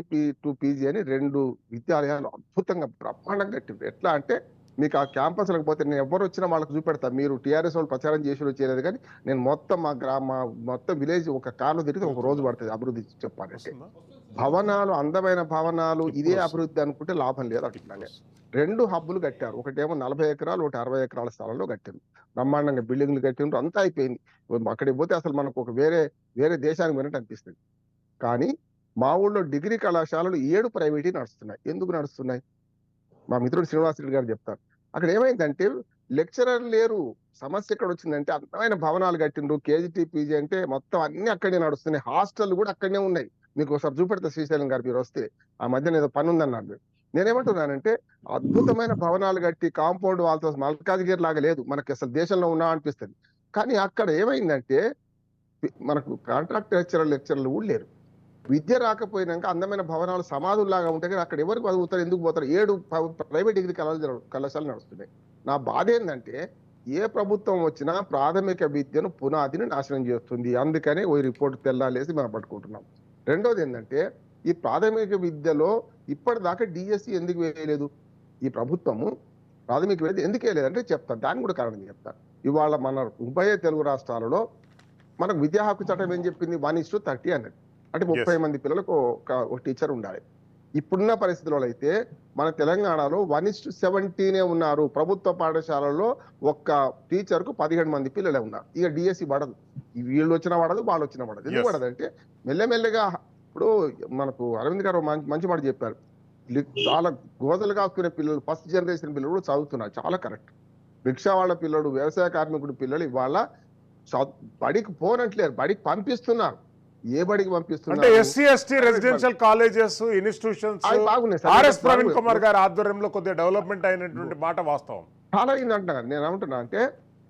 to PG అని 2 విద్యాలయాలు అద్భుతంగా బ్రహ్మాండంగా కట్టిండ్రు. ఎట్లా అంటే మీకు ఆ క్యాంపస్ లేకపోతే నేను ఎవరు వచ్చినా వాళ్ళకి చూపెడతా. మీరు టీఆర్ఎస్ వాళ్ళు ప్రచారం చేసి చేయలేదు, కానీ నేను మొత్తం మా మొత్తం విలేజ్ ఒక కార్లో తిరిగితే ఒక రోజు పడుతుంది అభివృద్ధి చెప్పాలంటే. భవనాలు, అందమైన భవనాలు, ఇదే అభివృద్ధి అనుకుంటే లాభం లేదు. అట్లానే 2 హబ్బులు కట్టారు. ఒకటేమో 40 ఎకరాలు, ఒకటి 60 ఎకరాల స్థలంలో కట్టారు. బ్రహ్మాండంగా బిల్డింగ్లు కట్టిండ్రు, అంతా అయిపోయింది. అక్కడికి పోతే అసలు మనకు ఒక వేరే దేశానికి పోయినట్టు అనిపిస్తుంది. కానీ మా ఊళ్ళో డిగ్రీ కళాశాలలు 7 ప్రైవేటీ నడుస్తున్నాయి. ఎందుకు నడుస్తున్నాయి? మా మిత్రుడు శ్రీనివాసరెడ్డి గారు చెప్తారు. అక్కడ ఏమైందంటే లెక్చరర్ లేరు. సమస్య ఎక్కడ వచ్చిందంటే అందమైన భవనాలు కట్టిండ్రు. KG PG అంటే మొత్తం అన్ని అక్కడే నడుస్తున్నాయి. హాస్టల్ కూడా అక్కడనే ఉన్నాయి. మీకు ఒకసారి చూపెడతా శ్రీశైలం గారు, మీరు వస్తే. ఆ మధ్యన ఏదో పని ఉందన్నారు. నేనేమంటున్నానంటే అద్భుతమైన భవనాలు కట్టి కాంపౌండ్ వాళ్ళతో మల్కాజ్గిరి లాగా లేదు, మనకి అసలు దేశంలో ఉన్నా అనిపిస్తుంది. కానీ అక్కడ ఏమైందంటే మనకు కాంట్రాక్ట్ లెక్చరర్లు కూడా లేరు. విద్య రాకపోయినాక అందమైన భవనాలు సమాధుల్లాగా ఉంటాయి, కానీ అక్కడ ఎవరికి చదువుతారు, ఎందుకు పోతారు? 7 ప్రైవేట్ డిగ్రీ కళాశాలలు నడుస్తున్నాయి. నా బాధ ఏంటంటే ఏ ప్రభుత్వం వచ్చినా ప్రాథమిక విద్యను పునాదిని నాశనం చేస్తుంది. అందుకనే ఓ రిపోర్ట్ తెల్లాలేసి మనం పట్టుకుంటున్నాం. రెండోది ఏంటంటే ఈ ప్రాథమిక విద్యలో ఇప్పటిదాకా DSE ఎందుకు వేయలేదు? ఈ ప్రభుత్వము ప్రాథమిక విద్య ఎందుకు వేయలేదంటే చెప్తాను, దాన్ని కూడా కారణం చెప్తాను. ఇవాళ మన ఉభయ తెలుగు రాష్ట్రాలలో మనకు విద్యా హక్కు చట్టం ఏం చెప్పింది? 1:30 అన్నది. అంటే 30 మంది పిల్లలకు ఒక టీచర్ ఉండాలి. ఇప్పుడున్న పరిస్థితుల్లో అయితే మన తెలంగాణలో 1:17 ఉన్నారు. ప్రభుత్వ పాఠశాలలో ఒక్క టీచర్ కు 17 మంది పిల్లలే ఉన్నారు. ఇక DSE పడదు. వీళ్ళు వచ్చినా పడదు, వాళ్ళు వచ్చినా పడదు. ఎందుకు పడదంటే మెల్లమెల్లగా ఇప్పుడు మనకు అరవింద్ గారు మంచి మాట చెప్పారు. చాలా గోదలు కాసుకునే పిల్లలు, ఫస్ట్ జనరేషన్ పిల్లలు కూడా చదువుతున్నారు. చాలా కరెక్ట్. రిక్షా వాళ్ళ పిల్లలు, వ్యవసాయ కార్మికుడు పిల్లలు ఇవాళ బడికి పోనట్లేరు, బడికి పంపిస్తున్నారు. ఏ బడికి పంపిస్తున్నారు? అంటే SC ST residential colleges, institutions RS Praveen Kumar గారి ఆధ్వర్యంలో కొద్దిగా డెవలప్మెంట్ అయినటువంటి మాట వాస్తవం. చాలా అయింది అంటున్నా. నేను ఏమంటున్నా అంటే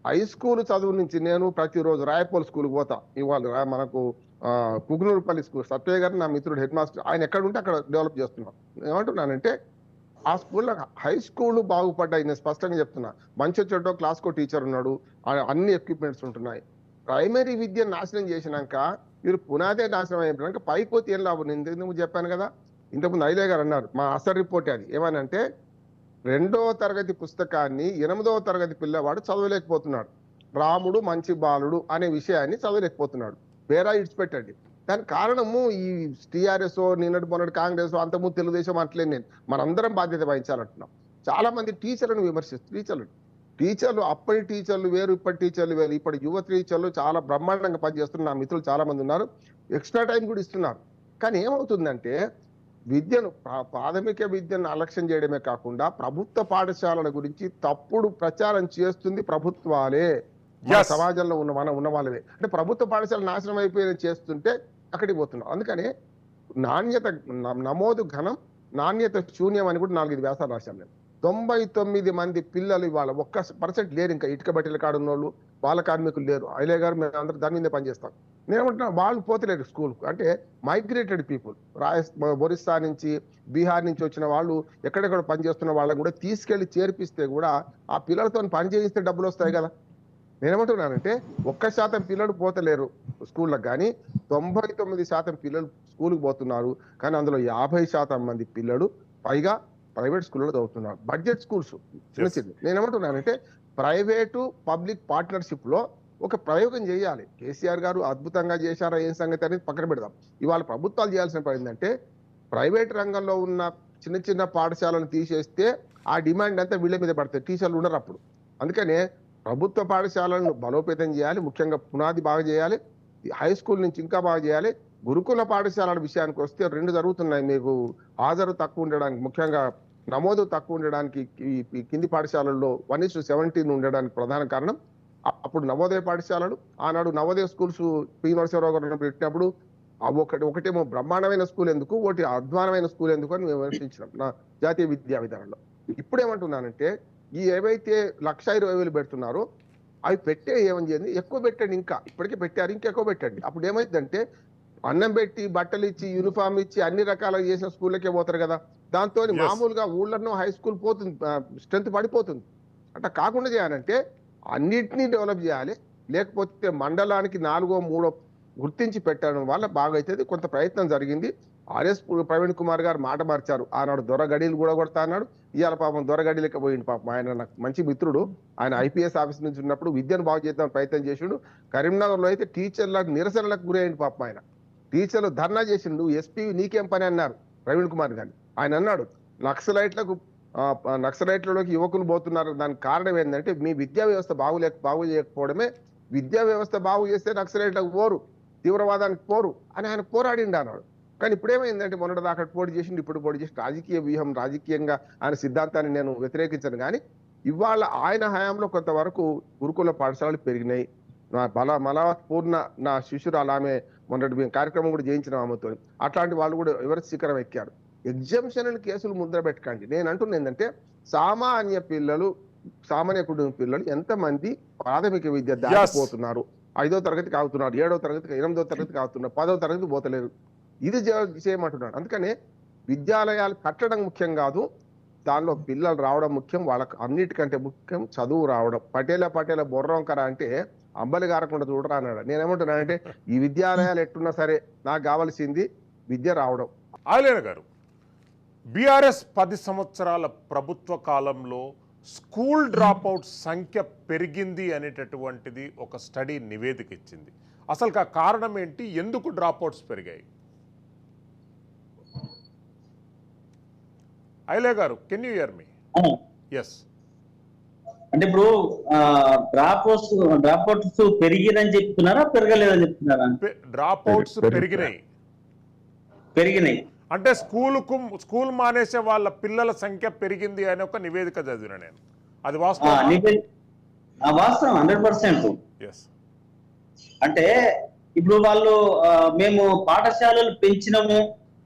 హై స్కూల్ చదువు నుంచి నేను ప్రతిరోజు రాయపోల్ స్కూల్కి పోతా. ఇవాళ మనకు కుగ్నూరుపల్లి స్కూల్ సత్యయ్య గారు నా మిత్రుడు హెడ్ మాస్టర్, ఆయన ఎక్కడ ఉంటే అక్కడ డెవలప్ చేస్తున్నాం. ఏమంటున్నానంటే ఆ స్కూల్లో హై స్కూల్ బాగుపడ్డాయి. నేను స్పష్టంగా చెప్తున్నా. మంచి చెడ్డో క్లాస్కో టీచర్ ఉన్నాడు, అన్ని ఎక్విప్మెంట్స్ ఉంటున్నాయి. ప్రైమరీ విద్య నాశనం చేసినాక మీరు పునాదే నాశనం అయిపోయినాక పైకి పోతే ఏం లాభం? నేను చెప్పాను కదా, ఇంతకుముందు ఐలే గారు అన్నారు, మా అసలు రిపోర్ట్ అది ఏమని అంటే 2వ తరగతి పుస్తకాన్ని 8వ తరగతి పిల్లవాడు చదవలేకపోతున్నాడు. రాముడు మంచి బాలుడు అనే విషయాన్ని చదవలేకపోతున్నాడు. వేరే ఇడిచిపెట్టండి. దానికి కారణము ఈ టీఆర్ఎస్ నిన్నటి మొన్నటి కాంగ్రెస్ అంతకుముందు తెలుగుదేశం అంటలేదు. నేను మనందరం బాధ్యత వహించాలంటున్నాం. చాలా మంది టీచర్లను విమర్శిస్తారు. టీచర్లు అప్పటి టీచర్లు వేరు, ఇప్పటి టీచర్లు వేరు. ఇప్పటి యువ టీచర్లు చాలా బ్రహ్మాండంగా పనిచేస్తున్న నా మిత్రులు చాలా మంది ఉన్నారు. ఎక్స్ట్రా టైం కూడా ఇస్తున్నారు. కానీ ఏమవుతుందంటే విద్యను ప్రాథమిక విద్యను అలక్ష్యం చేయడమే కాకుండా ప్రభుత్వ పాఠశాలల గురించి తప్పుడు ప్రచారం చేస్తుంది ప్రభుత్వాలే. మన సమాజంలో ఉన్న వాళ్ళవే. అంటే ప్రభుత్వ పాఠశాల నాశనం అయిపోయి చేస్తుంటే అక్కడికి పోతున్నాం. అందుకని నాణ్యత నమోదు ఘనం, నాణ్యత శూన్యం అని కూడా 4-5 వ్యాసాలు రాశాను నేను. 99 మంది పిల్లలు ఇవాళ 1% లేరు. ఇంకా ఇటుక బట్టల కాడు ఉన్న వాళ్ళు, బాల కార్మికులు లేరు. ఐలే గారు మేము అందరూ దాని మీదే పనిచేస్తాం. నేనేమంటున్నా, వాళ్ళు పోతలేరు స్కూల్కు. అంటే మైగ్రేటెడ్ పీపుల్, ఒరిస్సా నుంచి, బీహార్ నుంచి వచ్చిన వాళ్ళు, ఎక్కడెక్కడ పనిచేస్తున్న వాళ్ళని కూడా తీసుకెళ్లి చేర్పిస్తే కూడా ఆ పిల్లలతో పని చేయిస్తే డబ్బులు వస్తాయి కదా. నేనేమంటున్నానంటే 1% పిల్లలు పోతలేరు స్కూళ్ళకి, కానీ 99% పిల్లలు స్కూల్కి పోతున్నారు. కానీ అందులో 50% మంది పిల్లలు పైగా ప్రైవేట్ స్కూల్లో చదువుతున్నారు. బడ్జెట్ స్కూల్స్ చిన్న చిన్న. నేనేమంటున్నానంటే ప్రైవేటు పబ్లిక్ పార్ట్నర్షిప్ లో ఒక ప్రయోగం చేయాలి. కేసీఆర్ గారు అద్భుతంగా చేశారా ఏం సంగతి అనేది పక్కన పెడదాం. ఇవాళ ప్రభుత్వాలు చేయాల్సిన పని ఏంటంటే ప్రైవేట్ రంగంలో ఉన్న చిన్న చిన్న పాఠశాలను తీసేస్తే ఆ డిమాండ్ అంతా వీళ్ళ మీద పడుతుంది. టీచర్లు ఉండరు అప్పుడు. అందుకనే ప్రభుత్వ పాఠశాలను బలోపేతం చేయాలి. ముఖ్యంగా పునాది బాగా చేయాలి. హై స్కూల్ నుంచి ఇంకా బాగా చేయాలి. గురుకుల పాఠశాలల విషయానికి వస్తే 2 జరుగుతున్నాయి. మీకు హాజరు తక్కువ ఉండడానికి, ముఖ్యంగా నమోదు తక్కువ ఉండడానికి ఈ కింది పాఠశాలల్లో 1:17 ఉండడానికి ప్రధాన కారణం అప్పుడు నవోదయ పాఠశాలలు. ఆనాడు నవోదయ స్కూల్స్ పి నరసింహరావు గారు పెట్టినప్పుడు ఒకటేమో బ్రహ్మాండమైన స్కూల్ ఎందుకు, ఒకటి అధ్వానమైన స్కూల్ ఎందుకు అని మేము విమర్శించినాం నా జాతీయ విద్యా విధానంలో. ఇప్పుడు ఏమంటున్నానంటే ఈ ఏవైతే 1,20,000 పెడుతున్నారో అవి పెట్టే ఏమని చేయండి, ఎక్కువ పెట్టండి. ఇంకా ఇప్పటికే పెట్టారు, ఇంకా ఎక్కువ పెట్టండి. అప్పుడు ఏమైందంటే అన్నం పెట్టి బట్టలు ఇచ్చి యూనిఫామ్ ఇచ్చి అన్ని రకాలుగా చేసిన స్కూళ్ళకే పోతారు కదా. దాంతో మామూలుగా ఊళ్ళలో హై స్కూల్ పోతుంది, స్ట్రెంత్ పడిపోతుంది. అట్లా కాకుండా చేయాలంటే అన్నిటినీ డెవలప్ చేయాలి. లేకపోతే మండలానికి 4, 3 గుర్తించి పెట్టడం వల్ల బాగా అవుతుంది. కొంత ప్రయత్నం జరిగింది. ఆర్ఎస్ ప్రవీణ్ కుమార్ గారు మాట మార్చారు. ఆనాడు దొరగడీలు కూడా కొడతా అన్నాడు. ఇవాళ పాపం దొరగడీలకి పోయింది. పాపం ఆయన నాకు మంచి మిత్రుడు. ఆయన ఐపీఎస్ ఆఫీస్ నుంచి ఉన్నప్పుడు విద్యను బాగు చేద్దాం ప్రయత్నం చేసిండు. కరీంనగర్లో అయితే టీచర్లకు నిరసనలకు గురయ్యింది. పాపం ఆయన టీచర్లు ధర్నా చేసిండు. ఎస్పీ నీకేం పని అన్నారు ప్రవీణ్ కుమార్ గారిని. ఆయన అన్నాడు నక్సలైట్లలోకి యువకులు పోతున్నారు. దానికి కారణం ఏంటంటే మీ విద్యా వ్యవస్థ బాగు చేయకపోవడమే. విద్యా వ్యవస్థ బాగు చేస్తే నక్సలైట్లకు పోరు, తీవ్రవాదానికి పోరు అని ఆయన పోరాడిండు అన్నాడు. కానీ ఇప్పుడేమైందంటే మొన్నటి దాకా పోటీ చేసిండు, ఇప్పుడు పోటీ చేసి రాజకీయ వ్యూహం, రాజకీయంగా ఆయన సిద్ధాంతాన్ని నేను వ్యతిరేకించను. కానీ ఇవాళ ఆయన హయాంలో కొంతవరకు గురుకుల పాఠశాలలు పెరిగినాయి. నా పూర్ణ నా శిష్యురాలు ఆమె మొన్నటి కార్యక్రమం కూడా చేయించిన ఆమెతో. అట్లాంటి వాళ్ళు కూడా ఎవరి శిఖరం ఎక్కారు. ఎగ్జామ్షన్ కేసులు ముద్ర పెట్టకండి. నేను అంటున్నా ఏంటంటే సామాన్య కుటుంబ పిల్లలు ఎంతమంది ప్రాథమిక విద్య దాటిపోతున్నారు. 5వ తరగతికి ఆగుతున్నారు, 7వ తరగతికి, 8వ తరగతికి ఆగుతున్నారు, 10వ తరగతి పోతలేరు. ఇది చేయమంటున్నాడు. అందుకనే విద్యాలయాలు కట్టడం ముఖ్యం కాదు, దానిలో పిల్లలు రావడం ముఖ్యం. వాళ్ళకు అన్నిటికంటే ముఖ్యం చదువు రావడం. పటేల బొర్రంకర అంటే అంబలి గారకుండా చూడరా అన్నాడు. నేనేమంటున్నానంటే ఈ విద్యాలయాలు ఎట్టున్నా సరే నాకు కావాల్సింది విద్య రావడం. ఆలేన గారు, బీఆర్ఎస్ 10 సంవత్సరాల ప్రభుత్వ కాలంలో స్కూల్ డ్రాప్అవుట్ సంఖ్య పెరిగింది అనేటటువంటిది ఒక స్టడీ నివేదిక ఇచ్చింది. అసలు కారణం ఏంటి? ఎందుకు డ్రాప్అవుట్స్ పెరిగాయి? ఐలే గారు, can you hear me? Yes. అంటే ఇప్పుడు డ్రాప్అవుట్స్ పెరిగినని చెప్తున్నారా, పెరగలేదని చెప్తున్నారా? డ్రాప్అవుట్స్ పెరిగినాయి అంటే స్కూల్ మానేసే వాళ్ళ పిల్లల సంఖ్య పెరిగింది అనే ఒక నివేదిక చదివిన నేను. అది వాస్తవం 100%. అంటే ఇప్పుడు వాళ్ళు మేము పాఠశాలలు పెంచినాము,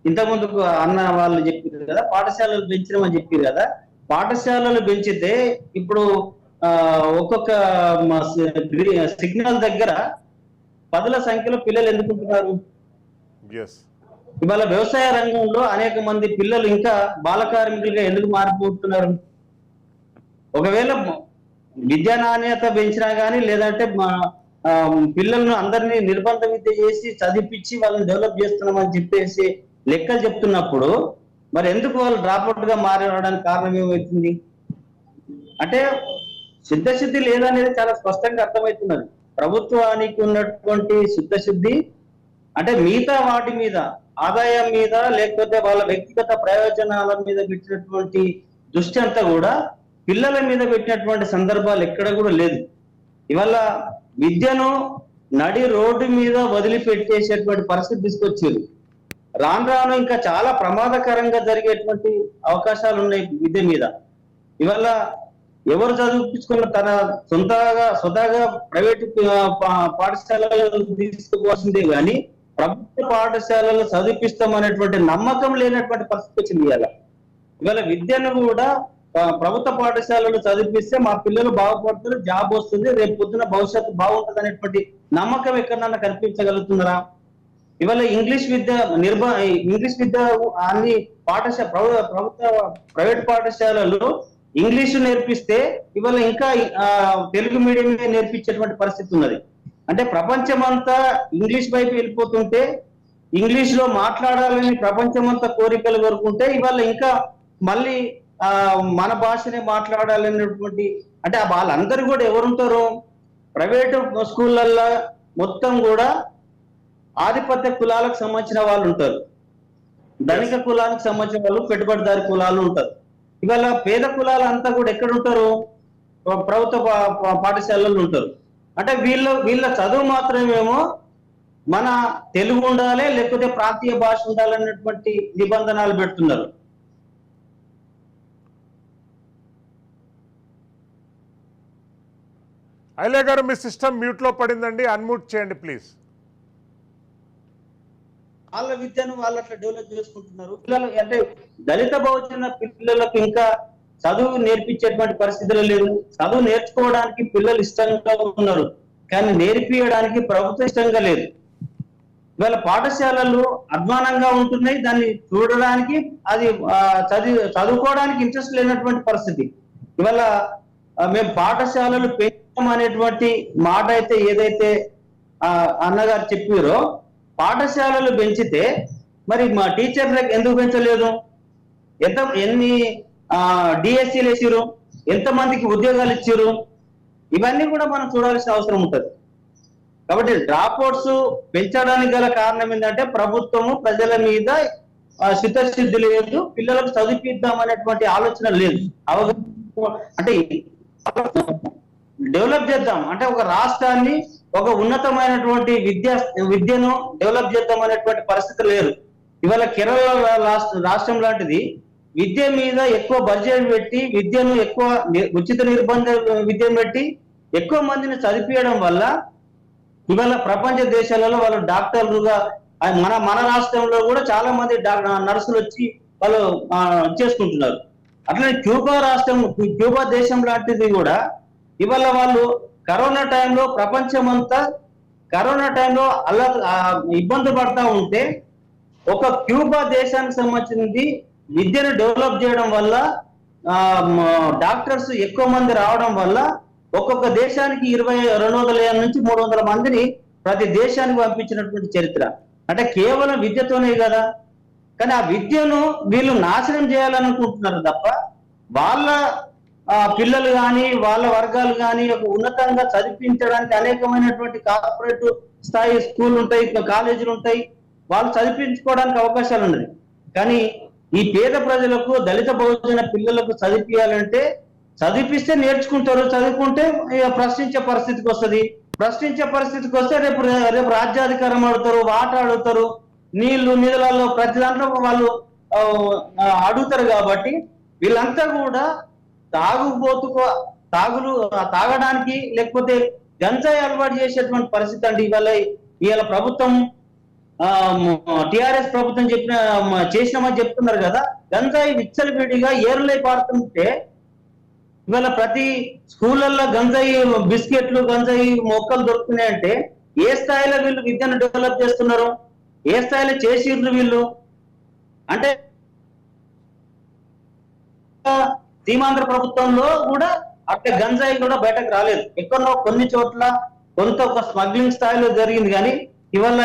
ఇంతకుముందు అన్న వాళ్ళు చెప్పారు కదా, పాఠశాలలు పెంచినామని చెప్పారు కదా. పాఠశాలలు పెంచితే ఇప్పుడు ఒక్కొక్క సిగ్నల్ దగ్గర 10ల సంఖ్యలో పిల్లలు ఎందుకుంటున్నారు? ఇవాళ వ్యవసాయ రంగంలో అనేక మంది పిల్లలు ఇంకా బాల కార్మికులుగా ఎందుకు మారిపోతున్నారు? ఒకవేళ విద్యా నాణ్యత పెంచినా గానీ, లేదంటే పిల్లలను అందరినీ నిర్బంధ విద్య చేసి చదివిపించి వాళ్ళని డెవలప్ చేస్తున్నామని చెప్పేసి లెక్కలు చెప్తున్నప్పుడు మరి ఎందుకు వాళ్ళు డ్రాప్అవుట్ గా మారడానికి కారణం ఏమవుతుంది అంటే సిద్ధశుద్ధి లేదనేది చాలా స్పష్టంగా అర్థమవుతున్నది. ప్రభుత్వానికి ఉన్నటువంటి సిద్ధశుద్ధి అంటే మిగతా వాటి మీద ఆదాయం మీద లేకపోతే వాళ్ళ వ్యక్తిగత ప్రయోజనాల మీద పెట్టినటువంటి దృష్టి అంతా కూడా పిల్లల మీద పెట్టినటువంటి సందర్భాలు ఎక్కడ కూడా లేదు. ఇవాళ విద్యను నడి రోడ్డు మీద వదిలిపెట్టేసేటువంటి పరిస్థితి తీసుకొచ్చారు. రాను రాను ఇంకా చాలా ప్రమాదకరంగా జరిగేటువంటి అవకాశాలు ఉన్నాయి విద్య మీద. ఇవాళ ఎవరు చదివించుకున్న తన స్వతహాగా ప్రైవేట్ పాఠశాలలో తీసుకోవాల్సిందే కానీ ప్రభుత్వ పాఠశాలలో చదివిస్తామనేటువంటి నమ్మకం లేనటువంటి పరిస్థితి వచ్చింది. ఇవాళ విద్యను కూడా ప్రభుత్వ పాఠశాలలో చదివిస్తే మా పిల్లలు బాగుపడుతారు, జాబ్ వస్తుంది, రేపు పొద్దున భవిష్యత్తు బాగుంటుంది అనేటువంటి నమ్మకం ఎక్కడన్నా కల్పించగలుగుతున్నారా? ఇవాళ ఇంగ్లీష్ విద్య అన్ని ప్రభుత్వ ప్రైవేట్ పాఠశాలలు ఇంగ్లీషు నేర్పిస్తే ఇవాళ ఇంకా తెలుగు మీడియమే నేర్పించేటువంటి పరిస్థితి ఉన్నది. అంటే ప్రపంచమంతా ఇంగ్లీష్ వైపు వెళ్ళిపోతుంటే ఇంగ్లీష్ లో మాట్లాడాలని ప్రపంచమంతా కోరికలు కోరుకుంటే ఇవాళ ఇంకా మళ్ళీ మన భాషనే మాట్లాడాలనేటువంటి అంటే వాళ్ళందరూ కూడా ఎవరుంటారు? ప్రైవేటు స్కూళ్ళల్లో మొత్తం కూడా ఆధిపత్య కులాలకు సంబంధించిన వాళ్ళు ఉంటారు, ధనిక కులాలకు సంబంధించిన వాళ్ళు, పెట్టుబడిదారి కులాలు ఉంటారు. ఇవాళ పేద కులాలు అంతా కూడా ఎక్కడ ఉంటారు? ప్రభుత్వ పాఠశాలల్లో ఉంటారు. అంటే వీళ్ళ చదువు మాత్రమేమో మన తెలుగు ఉండాలి లేకపోతే ప్రాంతీయ భాష ఉండాలనేటువంటి నిబంధనలు పెడుతున్నారు. ఐలే గారు మీ సిస్టమ్ మ్యూట్ లో పడిందండి, అన్మ్యూట్ చేయండి ప్లీజ్. వాళ్ళ విద్యను వాళ్ళు అట్లా డెవలప్ చేసుకుంటున్నారు. పిల్లలు అంటే దళిత బహుజన పిల్లలకు ఇంకా చదువు నేర్పించేటువంటి పరిస్థితులు లేదు. చదువు నేర్చుకోవడానికి పిల్లలు ఇష్టంగా ఉన్నారు కానీ నేర్పించడానికి ప్రభుత్వం ఇష్టంగా లేదు. ఇవాళ పాఠశాలలు అధ్వానంగా ఉంటున్నాయి, దాన్ని చూడడానికి అది చదువుకోవడానికి ఇంట్రెస్ట్ లేనటువంటి పరిస్థితి. ఇవాళ మేము పాఠశాలలు పెంచాం అనేటువంటి మాట అయితే ఏదైతే అన్నగారు చెప్పారో పాఠశాలలు పెంచితే మరి మా టీచర్లకు ఎందుకు పెంచలేదు? ఎన్ని డిఎస్సీలు వేసారు, ఎంతమందికి ఉద్యోగాలు ఇచ్చారు, ఇవన్నీ కూడా మనం చూడాల్సిన అవసరం ఉంటుంది. కాబట్టి డ్రాప్అవుట్స్ పెంచడానికి గల కారణం ఏంటంటే ప్రభుత్వము ప్రజల మీద చిత్తశుద్ధి లేదు, పిల్లలకు చదివిద్దాం అనేటువంటి ఆలోచన లేదు. అంటే డెవలప్ చేద్దాం అంటే ఒక రాష్ట్రాన్ని ఒక ఉన్నతమైనటువంటి విద్యను డెవలప్ చేద్దాం అనేటువంటి పరిస్థితి లేదు. ఇవాళ కేరళ రాష్ట్రం లాంటిది విద్య మీద ఎక్కువ బడ్జెట్ పెట్టి విద్యను ఎక్కువ ఉచిత నిర్బంధ విద్యను పెట్టి ఎక్కువ మందిని చదివించడం వల్ల ఇవాళ ప్రపంచ దేశాలలో వాళ్ళు డాక్టర్లుగా మన రాష్ట్రంలో కూడా చాలా మంది నర్సులు వచ్చి వాళ్ళు చేసుకుంటున్నారు. అట్లనే క్యూబా దేశం లాంటిది కూడా ఇవాళ వాళ్ళు కరోనా టైంలో ప్రపంచమంతా కరోనా టైంలో అలా ఇబ్బంది పడతా ఉంటే ఒక క్యూబా దేశానికి సంబంధించింది విద్యను డెవలప్ చేయడం వల్ల డాక్టర్స్ ఎక్కువ మంది రావడం వల్ల ఒక్కొక్క దేశానికి 200 నుంచి 300 మందిని ప్రతి దేశానికి పంపించినటువంటి చరిత్ర. అంటే కేవలం విద్యతోనే కదా. కానీ ఆ విద్యను వీళ్ళు నాశనం చేయాలనుకుంటున్నారు తప్ప వాళ్ళ పిల్లలు కానీ వాళ్ళ వర్గాలు కానీ ఒక ఉన్నతంగా చదివించడానికి అనేకమైనటువంటి కార్పొరేట్ స్థాయి స్కూల్ ఉంటాయి, కాలేజీలు ఉంటాయి, వాళ్ళు చదివించుకోవడానికి అవకాశాలు ఉన్నాయి. కానీ ఈ పేద ప్రజలకు దళిత బహుజన పిల్లలకు చదివించాలంటే చదివిస్తే నేర్చుకుంటారు, చదువుకుంటే ప్రశ్నించే పరిస్థితికి వస్తుంది. ప్రశ్నించే పరిస్థితికి వస్తే రేపు రాజ్యాధికారం అడుగుతారు, వాట అడుగుతారు, నిధులలో ప్రతి దాంట్లో వాళ్ళు అడుగుతారు. కాబట్టి వీళ్ళంతా కూడా తాగడానికి లేకపోతే గంజాయి అలవాటు చేసేటువంటి పరిస్థితి అండి ఇవాళ ప్రభుత్వం టిఆర్ఎస్ ప్రభుత్వం చేసినామని చెప్తున్నారు కదా. గంజాయి విచ్చలవిడిగా ఏరులై పారుతుంటే ఇవాళ ప్రతి స్కూళ్ళల్లో గంజాయి బిస్కెట్లు గంజాయి మొక్కలు దొరుకుతున్నాయంటే ఏ స్థాయిలో వీళ్ళు విద్యను డెవలప్ చేస్తున్నారు, ఏ స్థాయిలో చేసిర్రు వీళ్ళు? అంటే సీమాంధ్ర ప్రభుత్వంలో కూడా అట్లా గంజాయి కూడా బయటకు రాలేదు. ఎక్కడో కొన్ని చోట్ల కొంత ఒక స్మగ్లింగ్ స్థాయిలో జరిగింది. కానీ ఇవాళ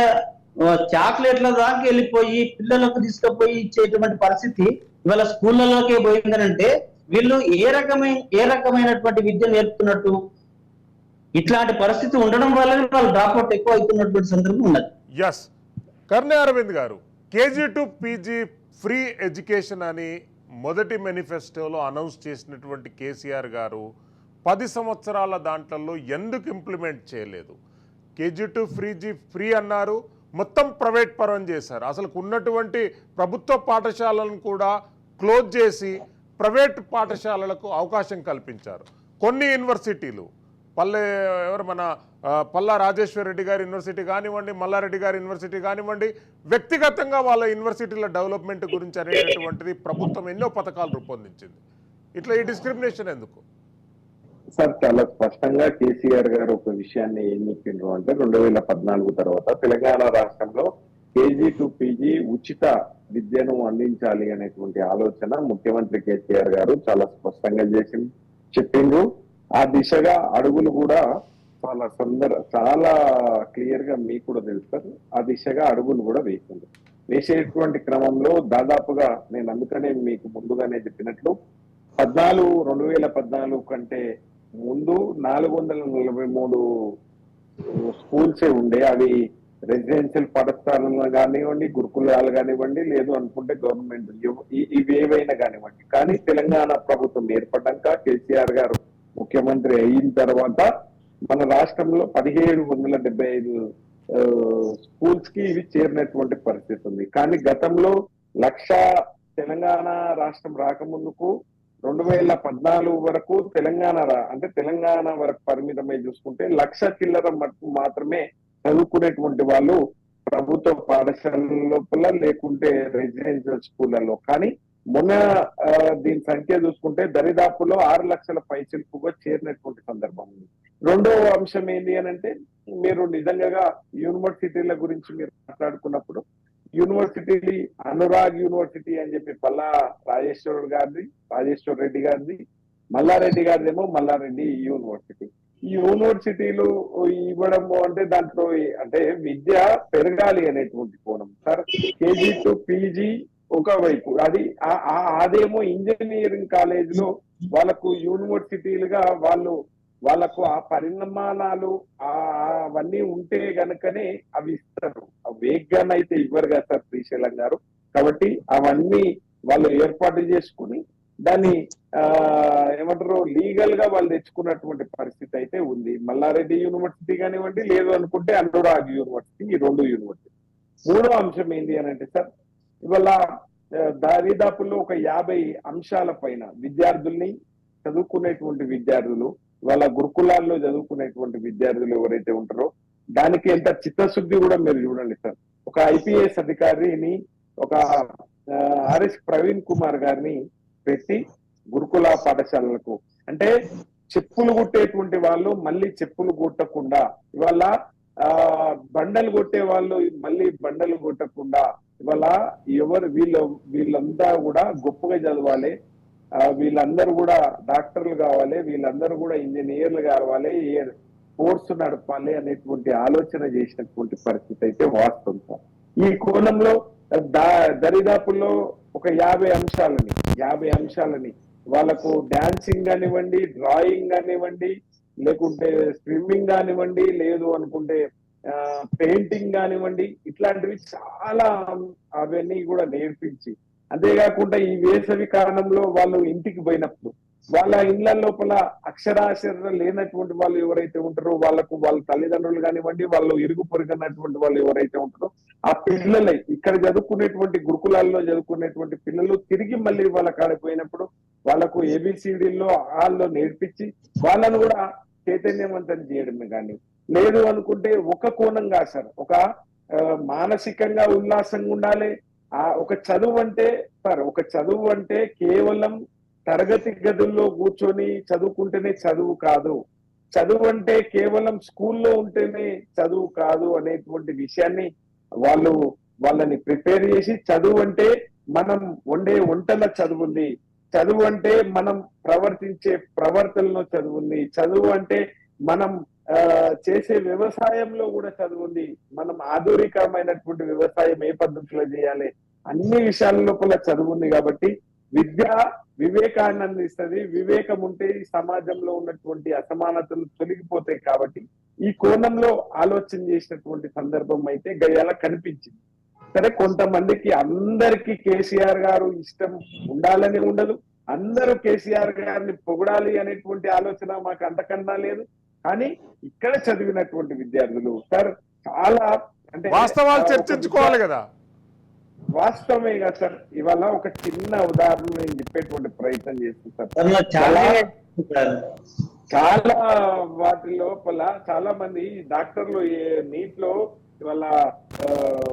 చాక్లెట్ల దాకా వెళ్ళిపోయి పిల్లలకు తీసుకుపోయి ఇచ్చేటువంటి పరిస్థితి ఇవాళ స్కూళ్ళలోకే పోయిందనంటే వీళ్ళు ఏ రకమైనటువంటి విద్య నేర్పుతున్నట్టు? ఇట్లాంటి పరిస్థితి ఉండడం వల్లనే వాళ్ళు డ్రాప్ అవుట్ ఎక్కువ అవుతున్నటువంటి సందర్భం ఉన్నది. ఎస్, కర్ణే అరవింద్ గారు, KG to PG free education అని మొదటి మేనిఫెస్టోలో అనౌన్స్ చేసినటువంటి కేసీఆర్ గారు 10 సంవత్సరాల దాంట్లో ఎందుకు ఇంప్లిమెంట్ చేయలేదు? కేజీ టు ఫ్రీ అన్నారు, మొత్తం ప్రైవేట్ పరం చేశారు. అసలు ఉన్నటువంటి ప్రభుత్వ పాఠశాలను కూడా క్లోజ్ చేసి ప్రైవేట్ పాఠశాలలకు అవకాశం కల్పించారు. కొన్ని యూనివర్సిటీలు పల్లా రాజేశ్వర రెడ్డి గారి యూనివర్సిటీ కానివ్వండి, మల్లారెడ్డి గారి యూనివర్సిటీ కానివ్వండి, వ్యక్తిగతంగా వాళ్ళ యూనివర్సిటీల డెవలప్మెంట్ గురించి అనేటటువంటిది ప్రభుత్వం ఎన్నో పథకాలు రూపొందించింది. ఇట్లా ఈ డిస్క్రిమినేషన్ ఎందుకు? సార్, చాలా స్పష్టంగా కేసీఆర్ గారు ఒక విషయాన్ని ఏం చెప్పిండ్రు అంటే 2014 తర్వాత తెలంగాణ రాష్ట్రంలో కేజీ టు పీజీ ఉచిత విద్యను అందించాలి అనేటువంటి ఆలోచన ముఖ్యమంత్రి కేసీఆర్ గారు చాలా స్పష్టంగా చెప్పిండ్రు. ఆ దిశగా అడుగులు కూడా చాలా క్లియర్ గా మీకు కూడా తెలుస్తారు. ఆ దిశగా అడుగులు కూడా వేసింది. వేసేటువంటి క్రమంలో దాదాపుగా నేను అందుకనే మీకు ముందుగానే చెప్పినట్లు 2014 కంటే ముందు 443 స్కూల్సే ఉండే. అవి రెసిడెన్షియల్ పాఠశాలలు కానివ్వండి, గురుకులాలు కానివ్వండి, లేదు అనుకుంటే గవర్నమెంట్ ఇవి ఏవైనా కానివ్వండి. కానీ తెలంగాణ ప్రభుత్వం ఏర్పడ్డాక కేసీఆర్ గారు ముఖ్యమంత్రి అయిన తర్వాత మన రాష్ట్రంలో 1775 స్కూల్స్ కి ఇవి చేరినటువంటి పరిస్థితి ఉంది. కానీ గతంలో 1,00,000 తెలంగాణ రాష్ట్రం రాకముందుకు 2014 వరకు తెలంగాణ వరకు పరిమితమై చూసుకుంటే 1,00,000 చిల్లర మటుకు మాత్రమే చదువుకునేటువంటి వాళ్ళు ప్రభుత్వ పాఠశాలల లోపల లేకుంటే రెసిడెన్షియల్ స్కూళ్లలో. కానీ మొన్న దీని సంఖ్య చూసుకుంటే దరిదాపులో 6 లక్షల పైచిలుపుగా చేరినటువంటి సందర్భం ఉంది. రెండో అంశం ఏంటి అని అంటే, మీరు నిజంగా యూనివర్సిటీల గురించి మీరు మాట్లాడుకున్నప్పుడు యూనివర్సిటీ అనురాగ్ యూనివర్సిటీ అని చెప్పి పల్లా రాజేశ్వర రెడ్డి గారిది, మల్లారెడ్డి గారిదేమో మల్లారెడ్డి యూనివర్సిటీ. ఈ యూనివర్సిటీలు ఇవ్వడము అంటే దాంట్లో అంటే విద్య పెరగాలి అనేటువంటి కోణం సార్. కేజీ టు పీజీ ఒకవైపు అదేమో ఇంజనీరింగ్ కాలేజ్ లో వాళ్ళకు యూనివర్సిటీలుగా వాళ్ళకు ఆ పరిణామాలు అవన్నీ ఉంటే గనుకనే అవి ఇస్తారు. వేగ్గానైతే ఇవ్వరు కదా సార్ శ్రీశైలం గారు. కాబట్టి అవన్నీ వాళ్ళు ఏర్పాటు చేసుకుని దాన్ని ఏమంటారు లీగల్ గా వాళ్ళు తెచ్చుకున్నటువంటి పరిస్థితి అయితే ఉంది. మల్లారెడ్డి యూనివర్సిటీ కానివ్వండి, లేదు అనుకుంటే అనురాగ్ యూనివర్సిటీ, ఈ 2 యూనివర్సిటీ. మూడో అంశం ఏంటి అని అంటే సార్, ఇవాళ దరిదాపుల్లో ఒక 50 అంశాల పైన విద్యార్థుల్ని చదువుకునేటువంటి విద్యార్థులు, వాళ్ళ గురుకులాల్లో చదువుకునేటువంటి విద్యార్థులు ఎవరైతే ఉంటారో దానికి ఎంత చిత్తశుద్ధి కూడా మీరు చూడండి సార్. ఒక ఐపీఎస్ అధికారిని, ఒక ఆర్ఎస్ ప్రవీణ్ కుమార్ గారిని పెట్టి గురుకుల పాఠశాలలకు అంటే చెప్పులు కుట్టేటువంటి వాళ్ళు మళ్ళీ చెప్పులు కుట్టకుండా, ఇవాళ బండలు కొట్టే వాళ్ళు మళ్ళీ బండలు కొట్టకుండా, ఇవాళ వీళ్ళంతా కూడా గొప్పగా చదవాలి, వీళ్ళందరూ కూడా డాక్టర్లు కావాలి, వీళ్ళందరూ కూడా ఇంజనీర్లు కావాలి, కోర్సు నడపాలి అనేటువంటి ఆలోచన చేసినటువంటి పరిస్థితి అయితే వాస్తవం సార్. ఈ కోణంలో దరిదాపుల్లో ఒక 50 అంశాలని వాళ్ళకు డాన్సింగ్ కానివ్వండి, డ్రాయింగ్ కానివ్వండి, లేకుంటే స్విమ్మింగ్ కానివ్వండి, లేదు అనుకుంటే పెయింటింగ్ కానివ్వండి, ఇట్లాంటివి చాలా అవన్నీ కూడా నేర్పించి, అంతేకాకుండా ఈ వేసవి కాలంలో వాళ్ళు ఇంటికి పోయినప్పుడు వాళ్ళ ఇళ్ల లోపల అక్షరాస్యత లేనటువంటి వాళ్ళు ఎవరైతే ఉంటారో వాళ్ళకు వాళ్ళ తల్లిదండ్రులు కానివ్వండి, వాళ్ళు ఇరుగు పొరుగన్నటువంటి వాళ్ళు ఎవరైతే ఉంటారో ఆ పిల్లలై ఇక్కడ చదువుకునేటువంటి గురుకులాల్లో చదువుకునేటువంటి పిల్లలు తిరిగి మళ్ళీ వాళ్ళ కాడిపోయినప్పుడు వాళ్ళకు ఏబిసిడీల్లో ఆల్లో నేర్పించి వాళ్ళను కూడా చైతన్యవంతం చేయడమే. కానీ లేదు అనుకుంటే ఒక కోణంగా సార్, ఒక మానసికంగా ఉల్లాసంగా ఉండాలి. ఒక చదువు అంటే కేవలం తరగతి గదుల్లో కూర్చొని చదువుకుంటేనే చదువు కాదు, చదువు అంటే కేవలం స్కూల్లో ఉంటేనే చదువు కాదు అనేటువంటి విషయాన్ని వాళ్ళని ప్రిపేర్ చేసి, చదువు అంటే మనం వండే వంటల చదువుంది, చదువు అంటే మనం ప్రవర్తించే ప్రవర్తనలో చదువుంది, చదువు అంటే మనం చేసే వ్యవసాయంలో కూడా చదువు ఉంది. మనం ఆధునికమైనటువంటి వ్యవసాయం ఏ పద్ధతిలో చేయాలి అన్ని విషయాల లోపల చదువు ఉంది. కాబట్టి విద్య వివేకాన్ని అందిస్తుంది. వివేకం ఉంటే ఈ సమాజంలో ఉన్నటువంటి అసమానతలు తొలగిపోతాయి. కాబట్టి ఈ కోణంలో ఆలోచన చేసినటువంటి సందర్భం అయితే గయాల కనిపించింది. సరే, కొంతమందికి అందరికీ కేసీఆర్ గారు ఇష్టం ఉండాలని ఉండదు. అందరూ కేసీఆర్ గారిని పొగడాలి అనేటువంటి ఆలోచన మాకు అంతకన్నా లేదు. కానీ ఇక్కడ చదివినటువంటి విద్యార్థులు సార్ చాలా అంటే వాస్తవాలు చర్చించుకోవాలి కదా. వాస్తవమే కదా సార్. ఇవాళ ఒక చిన్న ఉదాహరణ నేను చెప్పేటువంటి ప్రయత్నం చేస్తాను సార్. చాలా వాటి లోపల చాలా మంది డాక్టర్లు నీట్ లో ఇవాళ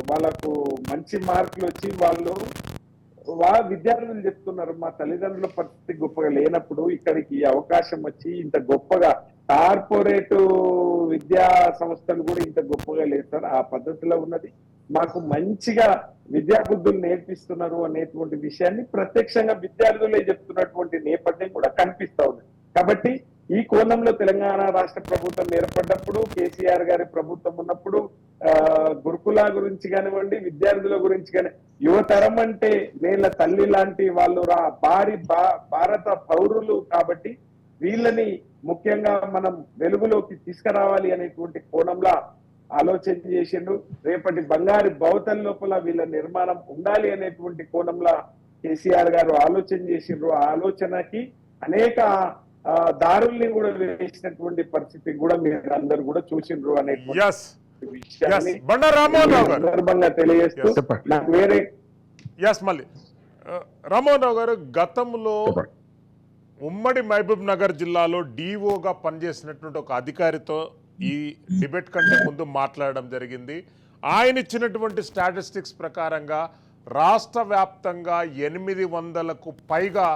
వాళ్ళకు మంచి మార్కులు వచ్చి వాళ్ళు విద్యార్థులు చెప్తున్నారు, మా తల్లిదండ్రుల పరిస్థితి గొప్పగా లేనప్పుడు ఇక్కడికి అవకాశం వచ్చి ఇంత గొప్పగా కార్పొరేట్ విద్యా సంస్థలు కూడా ఇంత గొప్పగా లేదు సార్. ఆ పద్ధతిలో ఉన్నది. మాకు మంచిగా విద్యా బుద్ధులు నేర్పిస్తున్నారు అనేటువంటి విషయాన్ని ప్రత్యక్షంగా విద్యార్థులే చెప్తున్నటువంటి నేపథ్యం కూడా కనిపిస్తా ఉంది. కాబట్టి ఈ కోణంలో తెలంగాణ రాష్ట్ర ప్రభుత్వం ఏర్పడ్డప్పుడు, కేసీఆర్ గారి ప్రభుత్వం ఉన్నప్పుడు గురుకుల గురించి కానివ్వండి, విద్యార్థుల గురించి కానీ, యువతరం అంటే నేల తల్లి లాంటి వాళ్ళు భారత పౌరులు. కాబట్టి వీళ్ళని ముఖ్యంగా మనం వెలుగులోకి తీసుకురావాలి అనేటువంటి కోణంలో ఆలోచన చేసిండ్రు. రేపటి బంగారు భవితల లోపల వీళ్ళ నిర్మాణం ఉండాలి అనేటువంటి కోణంలో కేసీఆర్ గారు ఆలోచన చేసిండ్రు. ఆ ఆలోచనకి అనేక దారుల్ని కూడా వేసినటువంటి పరిస్థితి కూడా మీరు అందరూ కూడా చూసిండ్రు అనే విషయాన్ని సందర్భంగా తెలియజేస్తూ నాకు వేరే మళ్ళీ రామ్మోహన్ రావు గారు, గతంలో ఉమ్మడి మహబూబ్ నగర్ జిల్లాలో డిఓగా పనిచేసినటువంటి ఒక అధికారితో ఈ డిబేట్ కంటే ముందు మాట్లాడడం జరిగింది. ఆయన ఇచ్చినటువంటి స్టాటిస్టిక్స్ ప్రకారంగా రాష్ట్ర వ్యాప్తంగా 800కు పైగా